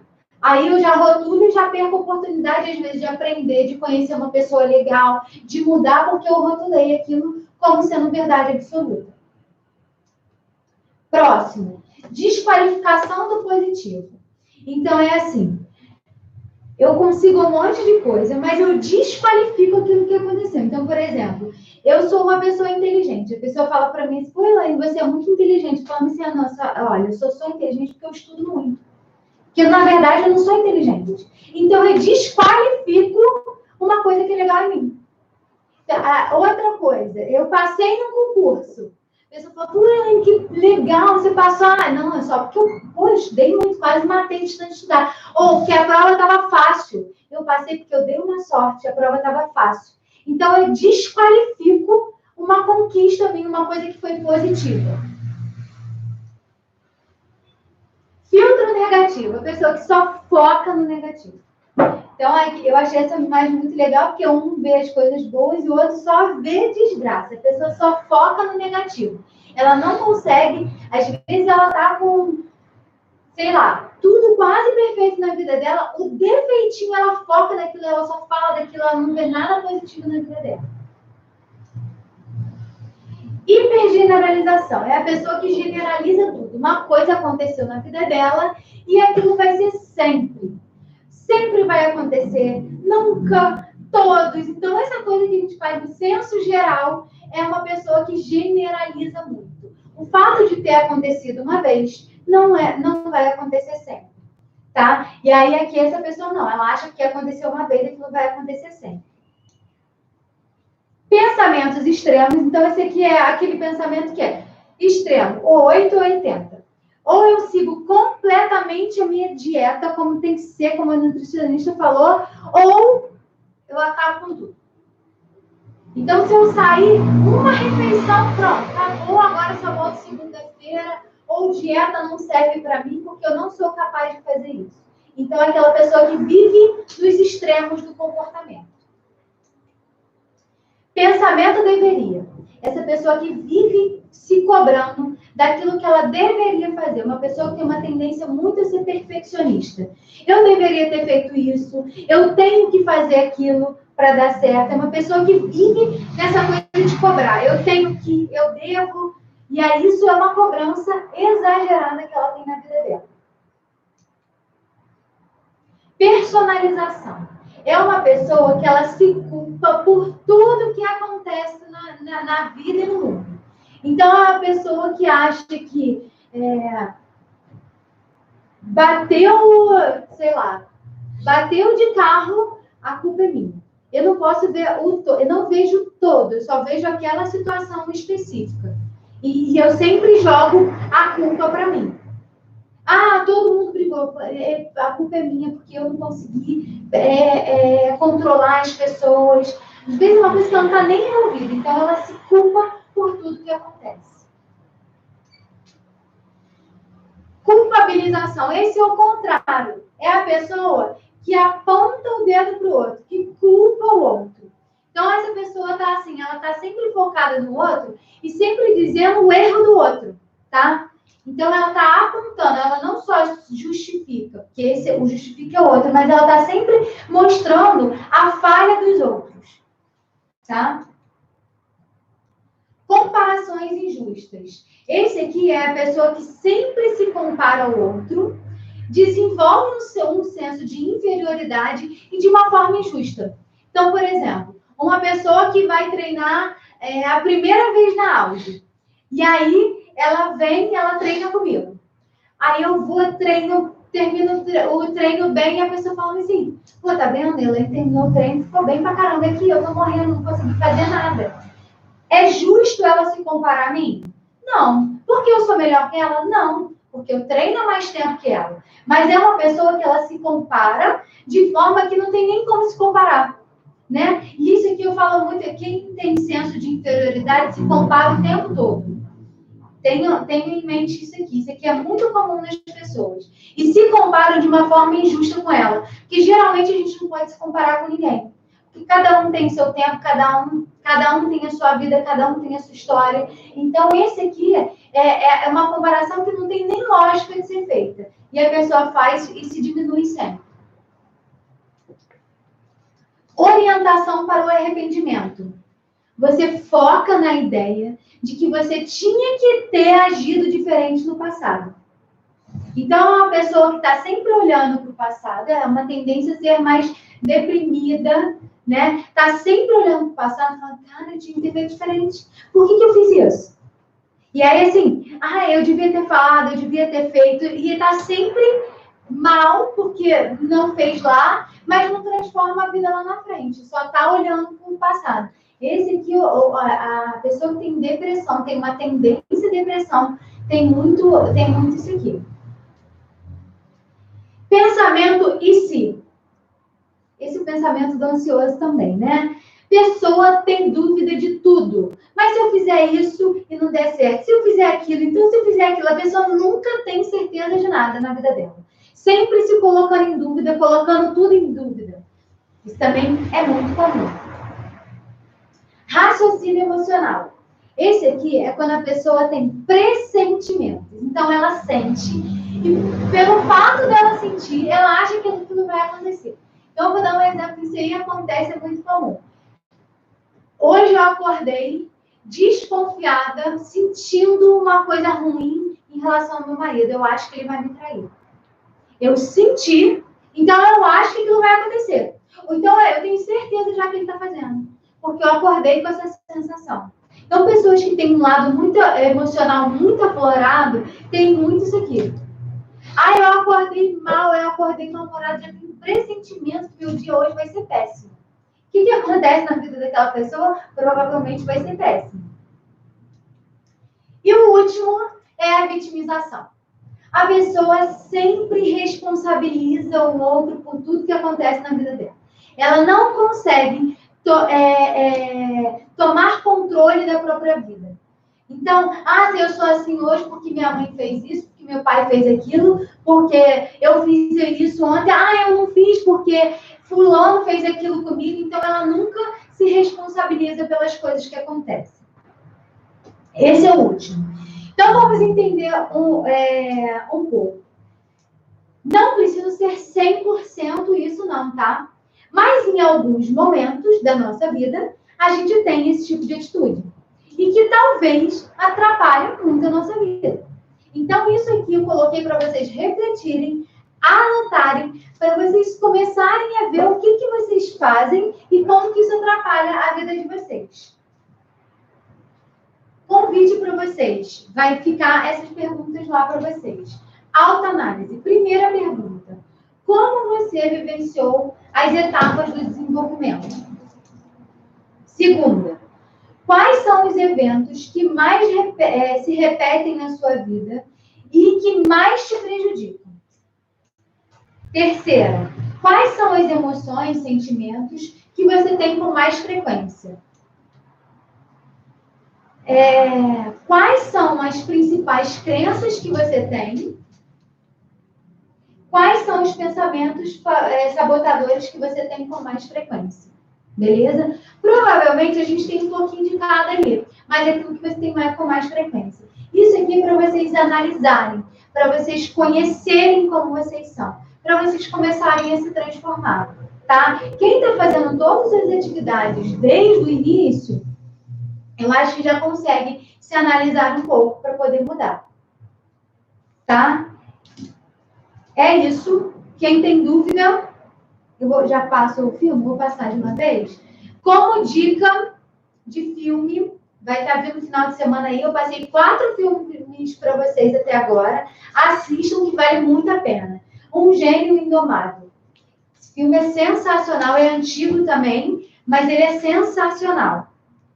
Aí eu já rotulo e já perco a oportunidade, às vezes, de aprender, de conhecer uma pessoa legal, de mudar, porque eu rotulei aquilo como sendo verdade absoluta. Próximo, desqualificação do positivo. Então, é assim, eu consigo um monte de coisa, mas eu desqualifico aquilo que aconteceu. Então, por exemplo, eu sou uma pessoa inteligente. A pessoa fala para mim assim, pô, Elaine, você é muito inteligente. Eu falo assim, olha, eu sou inteligente porque eu estudo muito. Que, na verdade, eu não sou inteligente. Então, eu desqualifico uma coisa que é legal em mim. Outra coisa, eu passei num concurso. A pessoa fala, pô, que legal, você passou. Não, é só porque eu estudei muito, quase matei de tanto estudar. Ou que a prova estava fácil. Eu passei porque eu dei uma sorte, a prova estava fácil. Então, eu desqualifico uma conquista minha, uma coisa que foi positiva. Filtro negativo, a pessoa que só foca no negativo. Então, eu achei essa imagem muito legal, porque um vê as coisas boas e o outro só vê desgraça. A pessoa só foca no negativo. Ela não consegue, às vezes ela tá com, sei lá, tudo quase perfeito na vida dela, o defeitinho ela foca naquilo, ela só fala daquilo, ela não vê nada positivo na vida dela. Hipergeneralização é a pessoa que generaliza tudo. Uma coisa aconteceu na vida dela e aquilo vai ser sempre. Sempre vai acontecer, nunca, todos. Então, essa coisa que a gente faz do senso geral é uma pessoa que generaliza muito. O fato de ter acontecido uma vez não vai acontecer sempre, tá? E aí, aqui, essa pessoa não, ela acha que aconteceu uma vez e aquilo vai acontecer sempre. Pensamentos extremos, então esse aqui é aquele pensamento que é extremo, ou 8 ou 80. Ou eu sigo completamente a minha dieta, como tem que ser, como a nutricionista falou, ou eu acabo com tudo. Então, se eu sair uma refeição, pronto, acabou, agora só volto segunda-feira, ou dieta não serve para mim, porque eu não sou capaz de fazer isso. Então, é aquela pessoa que vive nos extremos do comportamento. Pensamento deveria. Essa pessoa que vive se cobrando daquilo que ela deveria fazer. Uma pessoa que tem uma tendência muito a ser perfeccionista. Eu deveria ter feito isso. Eu tenho que fazer aquilo para dar certo. É uma pessoa que vive nessa coisa de cobrar. Eu tenho que, eu devo. E aí isso é uma cobrança exagerada que ela tem na vida dela. Personalização. É uma pessoa que ela se culpa por tudo que acontece na vida e no mundo. Então, é uma pessoa que acha que bateu, sei lá, bateu de carro, a culpa é minha. Eu não posso ver eu não vejo todo, eu só vejo aquela situação específica. E eu sempre jogo a culpa para mim. Ah, todo mundo brigou. A culpa é minha, porque eu não consegui controlar as pessoas. Às vezes é uma coisa que ela não está nem envolvida. Então, ela se culpa por tudo que acontece. Culpabilização. Esse é o contrário. É a pessoa que aponta o dedo para o outro, que culpa o outro. Então, essa pessoa está assim, ela está sempre focada no outro e sempre dizendo o erro do outro, tá? Então, ela está apontando, ela não só justifica, porque o justifica é o outro, mas ela está sempre mostrando a falha dos outros, tá? Comparações injustas. Esse aqui é a pessoa que sempre se compara ao outro, desenvolve um senso de inferioridade e de uma forma injusta. Então, por exemplo, uma pessoa que vai treinar a primeira vez na aula, e aí ela vem e ela treina comigo. Aí eu vou, termino o treino bem e a pessoa fala assim, pô, tá vendo? Ela terminou o treino, ficou bem pra caramba aqui, eu tô morrendo, não consegui fazer nada. É justo ela se comparar a mim? Não. Porque eu sou melhor que ela? Não. Porque eu treino há mais tempo que ela. Mas é uma pessoa que ela se compara de forma que não tem nem como se comparar. Né? E isso aqui eu falo muito, quem tem senso de inferioridade se compara o tempo todo. Tenho em mente isso aqui. Isso aqui é muito comum nas pessoas. E se comparam de uma forma injusta com ela. Porque geralmente a gente não pode se comparar com ninguém. Porque cada um tem seu tempo, cada um tem a sua vida, cada um tem a sua história. Então, esse aqui é uma comparação que não tem nem lógica de ser feita. E a pessoa faz e se diminui sempre. Orientação para o arrependimento. Você foca na ideia de que você tinha que ter agido diferente no passado. Então, é uma pessoa que está sempre olhando para o passado, é uma tendência a ser mais deprimida, né? Tá sempre olhando para o passado e falando, cara, eu tinha que ter feito diferente. Por que eu fiz isso? E aí, assim, eu devia ter falado, eu devia ter feito. E tá sempre mal, porque não fez lá, mas não transforma a vida lá na frente. Só tá olhando para o passado. Esse aqui, a pessoa que tem depressão, tem uma tendência à depressão, tem muito isso aqui. Pensamento e se. Esse pensamento do ansioso também, né? Pessoa tem dúvida de tudo. Mas se eu fizer isso e não der certo, se eu fizer aquilo, então se eu fizer aquilo, a pessoa nunca tem certeza de nada na vida dela. sempre se colocando em dúvida, colocando tudo em dúvida. Isso também é muito comum. Raciocínio emocional. Esse aqui é quando a pessoa tem pressentimentos. Então, ela sente, e pelo fato dela sentir, ela acha que aquilo vai acontecer. Então, eu vou dar um exemplo, isso aí acontece, é muito comum. Hoje eu acordei desconfiada, sentindo uma coisa ruim em relação ao meu marido. Eu acho que ele vai me trair. Eu senti, então eu acho que aquilo vai acontecer. Então, eu tenho certeza já que ele está fazendo. Porque eu acordei com essa sensação. Então, pessoas que têm um lado muito emocional, muito aflorado, têm muito isso aqui. Ah, eu acordei mal, eu acordei mal-humorado, já tenho pressentimento que o dia hoje vai ser péssimo. O que acontece na vida daquela pessoa? Provavelmente vai ser péssimo. E o último é a vitimização. A pessoa sempre responsabiliza o outro por tudo que acontece na vida dela. Ela não consegue tomar controle da própria vida. Então, se eu sou assim hoje porque minha mãe fez isso, porque meu pai fez aquilo, porque eu fiz isso ontem, eu não fiz porque fulano fez aquilo comigo, então ela nunca se responsabiliza pelas coisas que acontecem. Esse é o último. Então, vamos entender um pouco. Não precisa ser 100% isso não, tá? Mas em alguns momentos da nossa vida, a gente tem esse tipo de atitude. E que talvez atrapalhe muito a nossa vida. Então, isso aqui eu coloquei para vocês refletirem, anotarem, para vocês começarem a ver o que vocês fazem e como que isso atrapalha a vida de vocês. Convite para vocês. Vai ficar essas perguntas lá para vocês. Autoanálise. Primeira pergunta. Como você vivenciou as etapas do desenvolvimento? Segunda. Quais são os eventos que mais se repetem na sua vida e que mais te prejudicam? Terceira. Quais são as emoções, sentimentos que você tem com mais frequência? Quais são as principais crenças que você tem? Quais são os pensamentos sabotadores que você tem com mais frequência? Beleza? Provavelmente a gente tem um pouquinho de cada ali, mas é aquilo que você tem com mais frequência. Isso aqui é para vocês analisarem, para vocês conhecerem como vocês são, para vocês começarem a se transformar, tá? Quem está fazendo todas as atividades desde o início, eu acho que já consegue se analisar um pouco para poder mudar. Tá? É isso. Quem tem dúvida, já passo o filme, vou passar de uma vez. Como dica de filme, vai estar vindo no final de semana aí, eu passei 4 filmes para vocês até agora. Assistam, que vale muito a pena. Um Gênio Indomável. Esse filme é sensacional, é antigo também, mas ele é sensacional.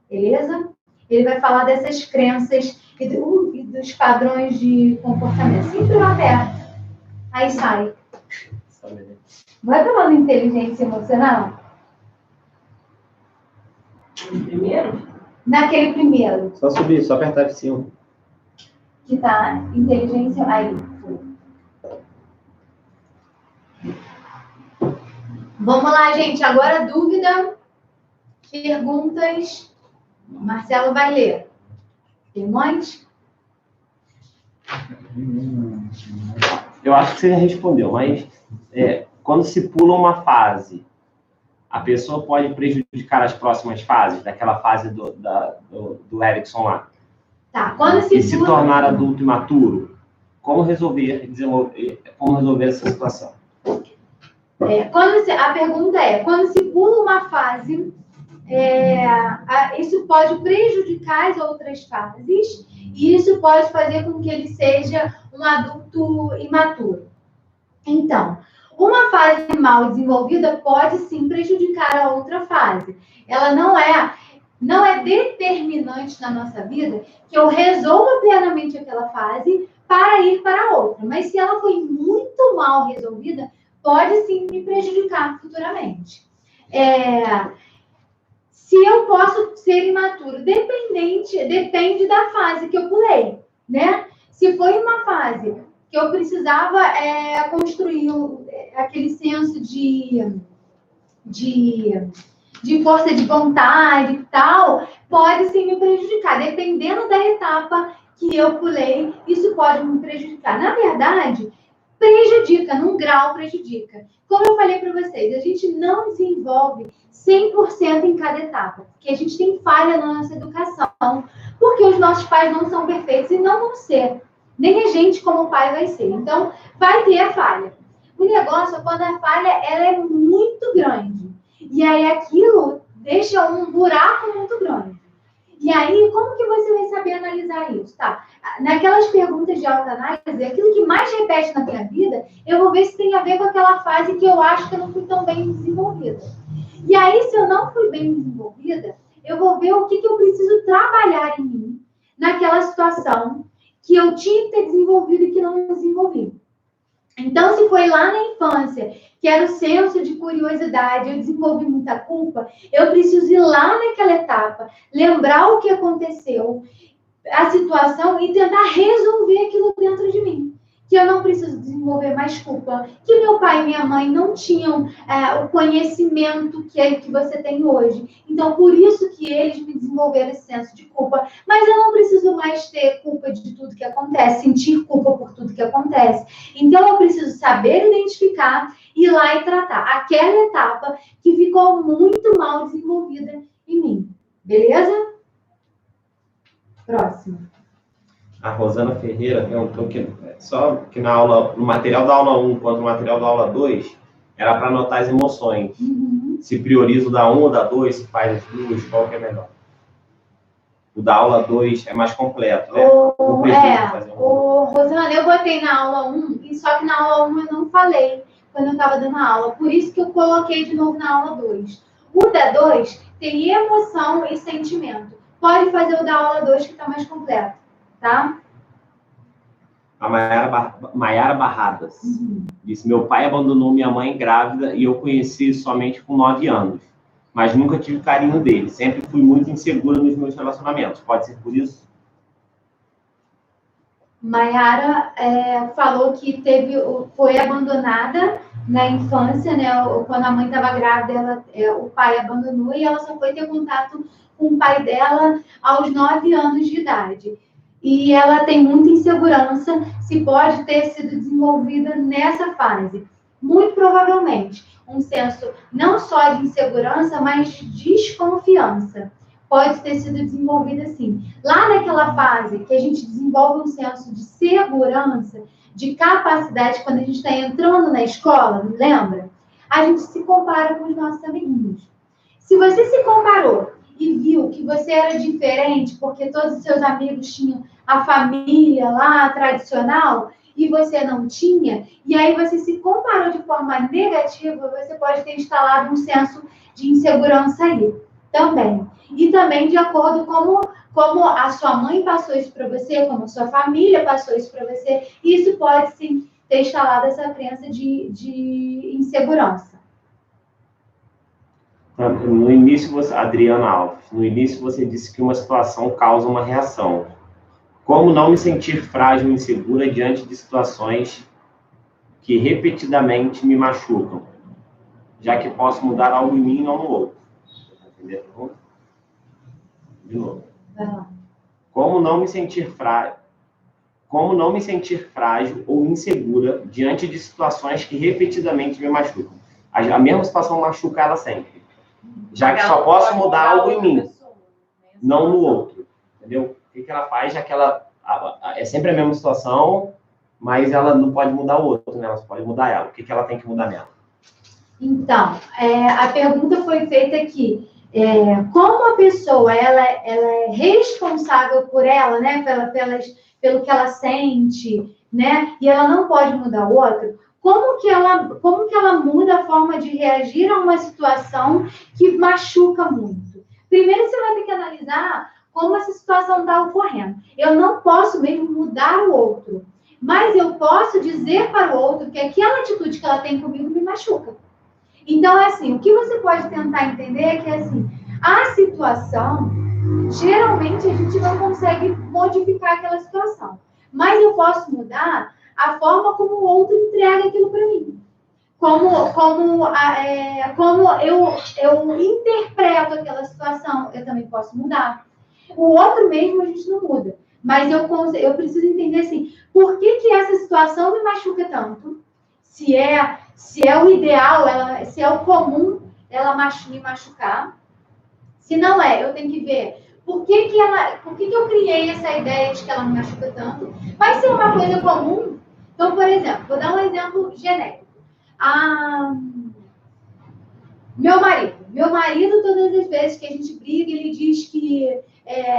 Beleza? Ele vai falar dessas crenças e dos padrões de comportamento. Sempre lá perto. Aí sai. Vai falando inteligência emocional? Primeiro? Naquele primeiro. Só subir, só apertar F5. Que tá inteligência... Aí. Vamos lá, gente. Agora dúvida, perguntas... Marcelo vai ler. Tem um monte? Eu acho que você já respondeu, mas quando se pula uma fase, a pessoa pode prejudicar as próximas fases, daquela fase do Erickson lá. Tá, quando se tornar adulto imaturo, como resolver essa situação? A pergunta é, quando se pula uma fase... isso pode prejudicar as outras fases e isso pode fazer com que ele seja um adulto imaturo. Então, uma fase mal desenvolvida pode sim prejudicar a outra fase. Ela não é determinante na nossa vida que eu resolva plenamente aquela fase para ir para a outra. Mas se ela foi muito mal resolvida, pode sim me prejudicar futuramente. Se eu posso ser imaturo, depende da fase que eu pulei, né? Se foi uma fase que eu precisava construir aquele senso de força de vontade e tal, pode sim me prejudicar. Dependendo da etapa que eu pulei, isso pode me prejudicar. Na verdade, prejudica, num grau prejudica. Como eu falei para vocês, a gente não desenvolve 100% em cada etapa, porque a gente tem falha na nossa educação, porque os nossos pais não são perfeitos e não vão ser. Nem a gente, como pai, vai ser. Então, vai ter a falha. O negócio é quando a falha ela é muito grande. E aí aquilo deixa um buraco muito grande. E aí, como que você vai saber analisar isso? Tá? Naquelas perguntas de autoanálise, aquilo que mais repete na minha vida, eu vou ver se tem a ver com aquela fase que eu acho que eu não fui tão bem desenvolvida. E aí, se eu não fui bem desenvolvida, eu vou ver o que eu preciso trabalhar em mim naquela situação que eu tinha que ter desenvolvido e que não desenvolvi. Então, se foi lá na infância, que era o senso de curiosidade, eu desenvolvi muita culpa, eu preciso ir lá naquela etapa, lembrar o que aconteceu, a situação e tentar resolver aquilo dentro de mim. Que eu não preciso desenvolver mais culpa, que meu pai e minha mãe não tinham o conhecimento que você tem hoje. Então, por isso que eles me desenvolveram esse senso de culpa. Mas eu não preciso mais ter culpa de tudo que acontece, sentir culpa por tudo que acontece. Então, eu preciso saber identificar, ir lá e tratar aquela etapa que ficou muito mal desenvolvida em mim. Beleza? Próximo. A Rosana Ferreira perguntou que na aula, no material da aula 1 quanto no material da aula 2, era para anotar as emoções. Uhum. Se prioriza o da 1 ou da 2, se faz as duas, qual que é melhor? O da aula 2 é mais completo, né? Rosana, eu botei na aula 1, e só que na aula 1 eu não falei quando eu estava dando a aula. Por isso que eu coloquei de novo na aula 2. O da 2 tem emoção e sentimento. Pode fazer o da aula 2 que está mais completo, tá? A Maiara Barradas disse: meu pai abandonou minha mãe grávida e eu conheci somente com 9 anos. Mas nunca tive carinho dele. Sempre fui muito insegura nos meus relacionamentos. Pode ser por isso? Maiara falou que foi abandonada na infância, né? Quando a mãe estava grávida, o pai abandonou e ela só foi ter contato com o pai dela aos 9 anos de idade. E ela tem muita insegurança se pode ter sido desenvolvida nessa fase. Muito provavelmente, um senso não só de insegurança, mas de desconfiança. Pode ter sido desenvolvida assim. Lá naquela fase que a gente desenvolve um senso de segurança, de capacidade, quando a gente está entrando na escola, lembra? A gente se compara com os nossos amiguinhos. Se você se comparou e viu que você era diferente, porque todos os seus amigos tinham a família lá, tradicional, e você não tinha, e aí você se comparou de forma negativa, você pode ter instalado um senso de insegurança aí também. E também de acordo com como a sua mãe passou isso para você, como a sua família passou isso para você, isso pode sim ter instalado essa crença de insegurança. No início, Adriana Alves, no início você disse que uma situação causa uma reação. Como não me sentir frágil e insegura diante de situações que repetidamente me machucam, já que posso mudar algo em mim e não no outro? Entendeu? De novo. Como não me sentir frágil ou insegura diante de situações que repetidamente me machucam? A mesma situação machuca ela sempre. Já que só posso mudar algo em mim, não no outro. Entendeu? O que ela faz, já que é sempre a mesma situação, mas ela não pode mudar o outro, né? Ela só pode mudar ela. O que ela tem que mudar nela? Então, a pergunta foi feita aqui. Como a pessoa ela é responsável por ela, né? Pelo que ela sente, né? E ela não pode mudar o outro. Como que ela muda a forma de reagir a uma situação que machuca muito? Primeiro, você vai ter que analisar como essa situação está ocorrendo. Eu não posso mesmo mudar o outro, mas eu posso dizer para o outro que aquela atitude que ela tem comigo me machuca. Então, assim, o que você pode tentar entender é que, assim, a situação, geralmente a gente não consegue modificar aquela situação, mas eu posso mudar a forma como o outro entrega aquilo para mim. Como eu interpreto aquela situação, eu também posso mudar. O outro mesmo a gente não muda. Mas eu preciso entender assim, por que essa situação me machuca tanto? Se é o ideal, se é o comum ela me machucar. Se não é, eu tenho que ver por que eu criei essa ideia de que ela me machuca tanto. Vai ser uma coisa comum? Então, por exemplo, vou dar um exemplo genérico. Meu marido, todas as vezes que a gente briga, ele diz que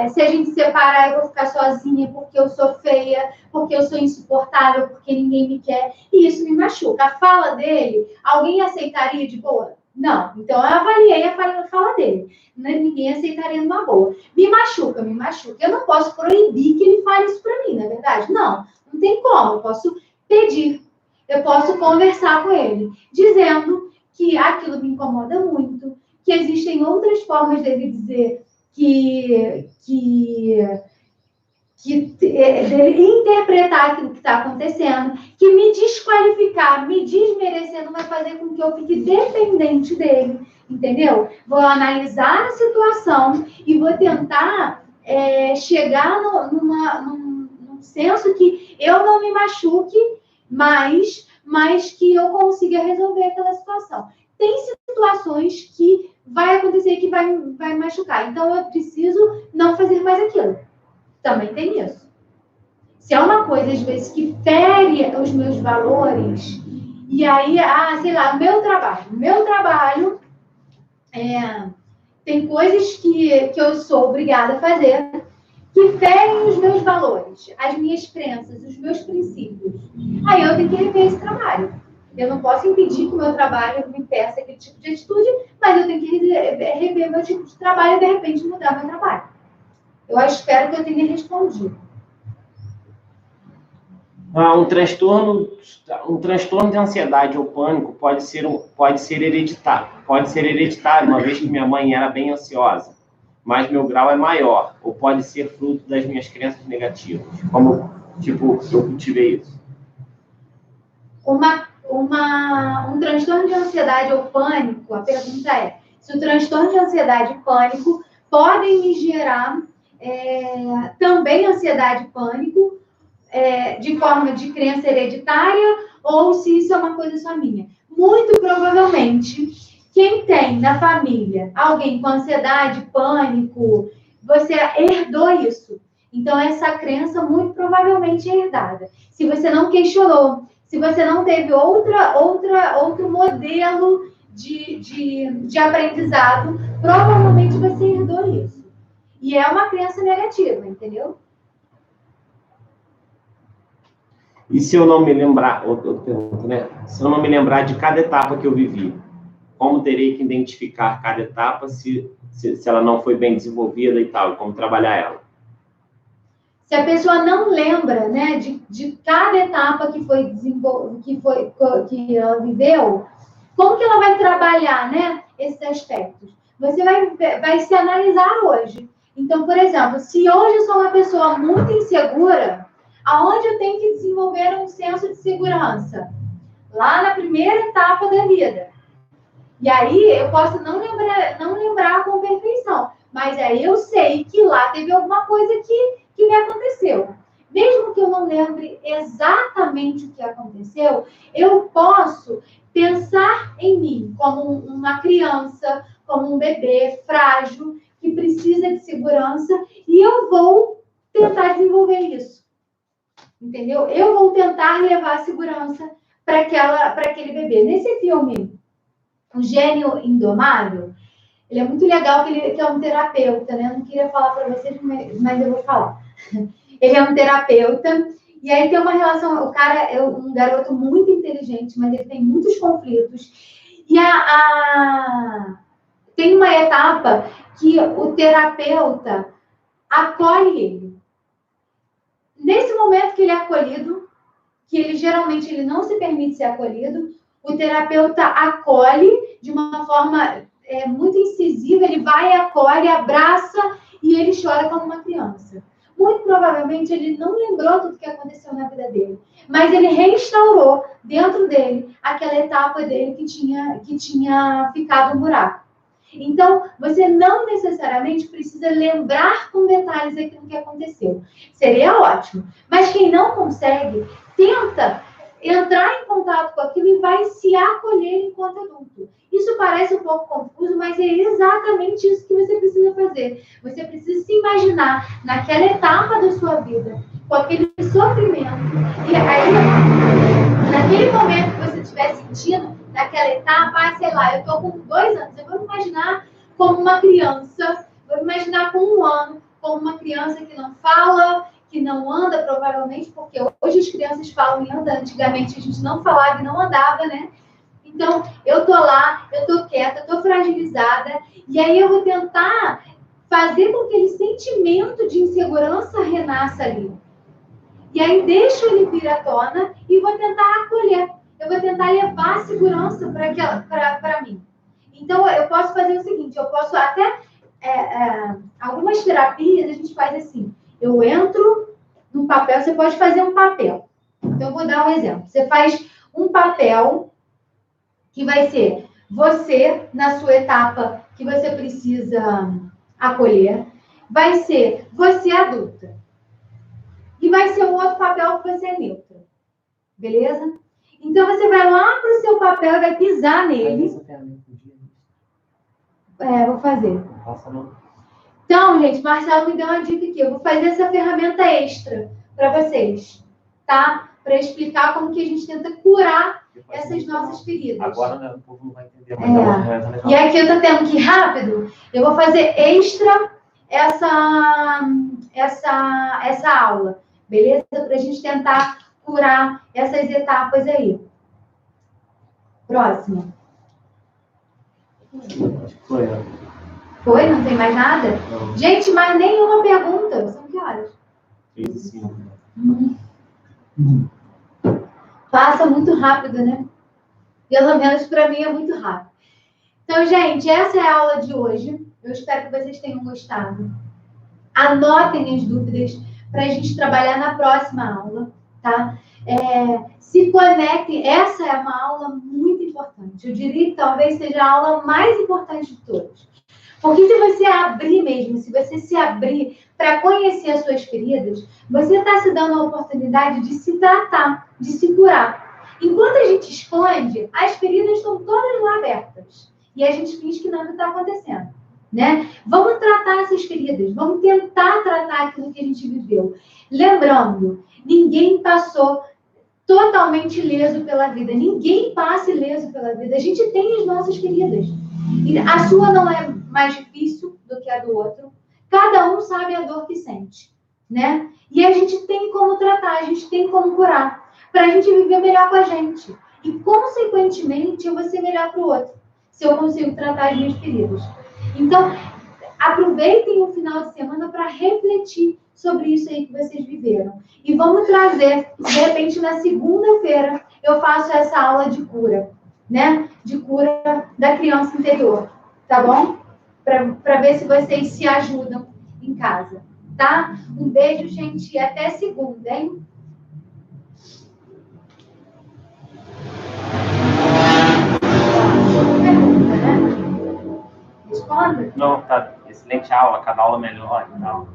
se a gente separar, eu vou ficar sozinha porque eu sou feia, porque eu sou insuportável, porque ninguém me quer. E isso me machuca. A fala dele, alguém aceitaria de boa? Não. Então, eu avaliei a fala dele. Ninguém aceitaria numa boa. Me machuca. Eu não posso proibir que ele fale isso pra mim, não é verdade? Não tem como. Eu posso pedir. Eu posso conversar com ele, dizendo que aquilo me incomoda muito, que existem outras formas dele dizer dele interpretar aquilo que está acontecendo, que me desqualificar, me desmerecer não vai fazer com que eu fique dependente dele, entendeu? Vou analisar a situação e vou tentar chegar num senso que eu não me machuque, mas que eu consiga resolver aquela situação. Tem situações que vai acontecer que vai machucar. Então, eu preciso não fazer mais aquilo. Também tem isso. Se é uma coisa, às vezes, que fere os meus valores, e aí, sei lá, meu trabalho tem coisas que eu sou obrigada a fazer que ferem os meus valores, as minhas crenças, os meus princípios. Aí eu tenho que rever esse trabalho. Eu não posso impedir que o meu trabalho me peça aquele tipo de atitude, mas eu tenho que rever meu tipo de trabalho e, de repente, mudar meu trabalho. Eu espero que eu tenha respondido. Um transtorno de ansiedade ou pânico pode ser hereditário. Pode ser hereditário, uma vez que minha mãe era bem ansiosa, mas meu grau é maior. Ou pode ser fruto das minhas crenças negativas. Como, eu cultivei isso. Um transtorno de ansiedade ou pânico, a pergunta é, se o transtorno de ansiedade e pânico podem me gerar também ansiedade e pânico, de forma de crença hereditária, ou se isso é uma coisa só minha. Muito provavelmente, quem tem na família alguém com ansiedade, pânico, você herdou isso. Então, essa crença muito provavelmente é herdada. Se você não questionou, se você não teve outro modelo de aprendizado, provavelmente você herdou isso. E é uma crença negativa, entendeu? E se eu não me lembrar, outra pergunta, né? Se eu não me lembrar de cada etapa que eu vivi, como terei que identificar cada etapa se ela não foi bem desenvolvida e tal, como trabalhar ela? Se a pessoa não lembra, né, de cada etapa que ela viveu, como que ela vai trabalhar, né, esses aspectos? Você vai se analisar hoje. Então, por exemplo, se hoje eu sou uma pessoa muito insegura, aonde eu tenho que desenvolver um senso de segurança? Lá na primeira etapa da vida. E aí eu posso não lembrar com perfeição, mas aí eu sei que lá teve alguma coisa que me aconteceu. Mesmo que eu não lembre exatamente o que aconteceu, eu posso pensar em mim como uma criança, como um bebê frágil, que precisa de segurança, e eu vou tentar desenvolver isso. Entendeu? Eu vou tentar levar a segurança para aquele bebê. Nesse filme, O Gênio Indomável, ele é muito legal, que ele é um terapeuta, né? Eu não queria falar para vocês, mas eu vou falar. Ele é um terapeuta, e aí tem uma relação... O cara é um garoto muito inteligente, mas ele tem muitos conflitos. E tem uma etapa que o terapeuta acolhe ele. Nesse momento que ele é acolhido, que ele geralmente não se permite ser acolhido, o terapeuta acolhe de uma forma muito incisiva, ele vai, acolhe, abraça e ele chora como uma criança. muito provavelmente ele não lembrou tudo que aconteceu na vida dele, mas ele restaurou dentro dele aquela etapa dele que tinha ficado um buraco. Então, você não necessariamente precisa lembrar com detalhes aquilo que aconteceu. Seria ótimo. Mas quem não consegue, tenta entrar em contato com aquilo e vai se acolher enquanto adulto. Isso parece um pouco confuso, mas é exatamente isso que você precisa fazer. Você precisa se imaginar naquela etapa da sua vida, com aquele sofrimento. E aí, naquele momento que você estiver sentindo, naquela etapa, sei lá, eu estou com 2 anos, eu vou me imaginar como uma criança, vou me imaginar com 1 ano, como uma criança que não fala, que não anda, provavelmente, porque hoje as crianças falam e andam. Antigamente a gente não falava e não andava, né? Então, eu tô lá, eu tô quieta, eu tô fragilizada, e aí eu vou tentar fazer com que aquele sentimento de insegurança renasça ali. E aí deixo ele vir à tona e vou tentar acolher. Eu vou tentar levar a segurança para mim. Então, eu posso fazer o seguinte, eu posso até... algumas terapias a gente faz assim. Eu entro no papel, você pode fazer um papel. Então, eu vou dar um exemplo. Você faz um papel que vai ser você, na sua etapa que você precisa acolher, vai ser você adulta. E vai ser um outro papel que você é neutra. Beleza? Então, você vai lá para o seu papel e vai pisar nele. Vou fazer. Não faça não. Então, gente, Marcelo me deu uma dica aqui. Eu vou fazer essa ferramenta extra para vocês, tá? Para explicar como que a gente tenta curar essas nossas feridas. Agora, né, o povo não vai entender, mas é uma ferramenta legal. E aqui eu tô tendo que ir rápido. Eu vou fazer extra essa aula, beleza? Para a gente tentar curar essas etapas aí. Próximo. Acho que foi, né? Foi? Não tem mais nada? Não. Gente, mais nenhuma pergunta. São que horas? 35. Passa muito rápido, né? Pelo menos para mim é muito rápido. Então, gente, essa é a aula de hoje. Eu espero que vocês tenham gostado. Anotem as dúvidas para a gente trabalhar na próxima aula, tá? Se conectem. Essa é uma aula muito importante. Eu diria que talvez seja a aula mais importante de todas. Porque se você abrir mesmo, se você se abrir para conhecer as suas feridas, você está se dando a oportunidade de se tratar, de se curar. Enquanto a gente esconde, as feridas estão todas lá abertas. E a gente finge que nada está acontecendo, né? Vamos tratar essas feridas, vamos tentar tratar aquilo que a gente viveu. Lembrando, ninguém passou totalmente ileso pela vida. Ninguém passa ileso pela vida. A gente tem as nossas feridas. E a sua não é mais difícil do que a do outro. Cada um sabe a dor que sente, né? E a gente tem como tratar, a gente tem como curar. Para a gente viver melhor com a gente. E, consequentemente, eu vou ser melhor para o outro. Se eu consigo tratar as minhas feridas. Então, aproveitem o final de semana para refletir sobre isso aí que vocês viveram. E vamos trazer, de repente, na segunda-feira, eu faço essa aula de cura, né? De cura da criança interior, tá bom? Para ver se vocês se ajudam em casa, tá? Um beijo, gente, e até segunda, hein? Pergunta, né? Responda? Não, tá. Excelente aula, cada aula melhor e tal.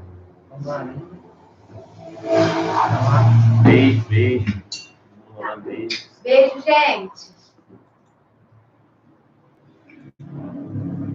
Vamos lá, né? Beijo, beijo. Beijo. Beijo, gente.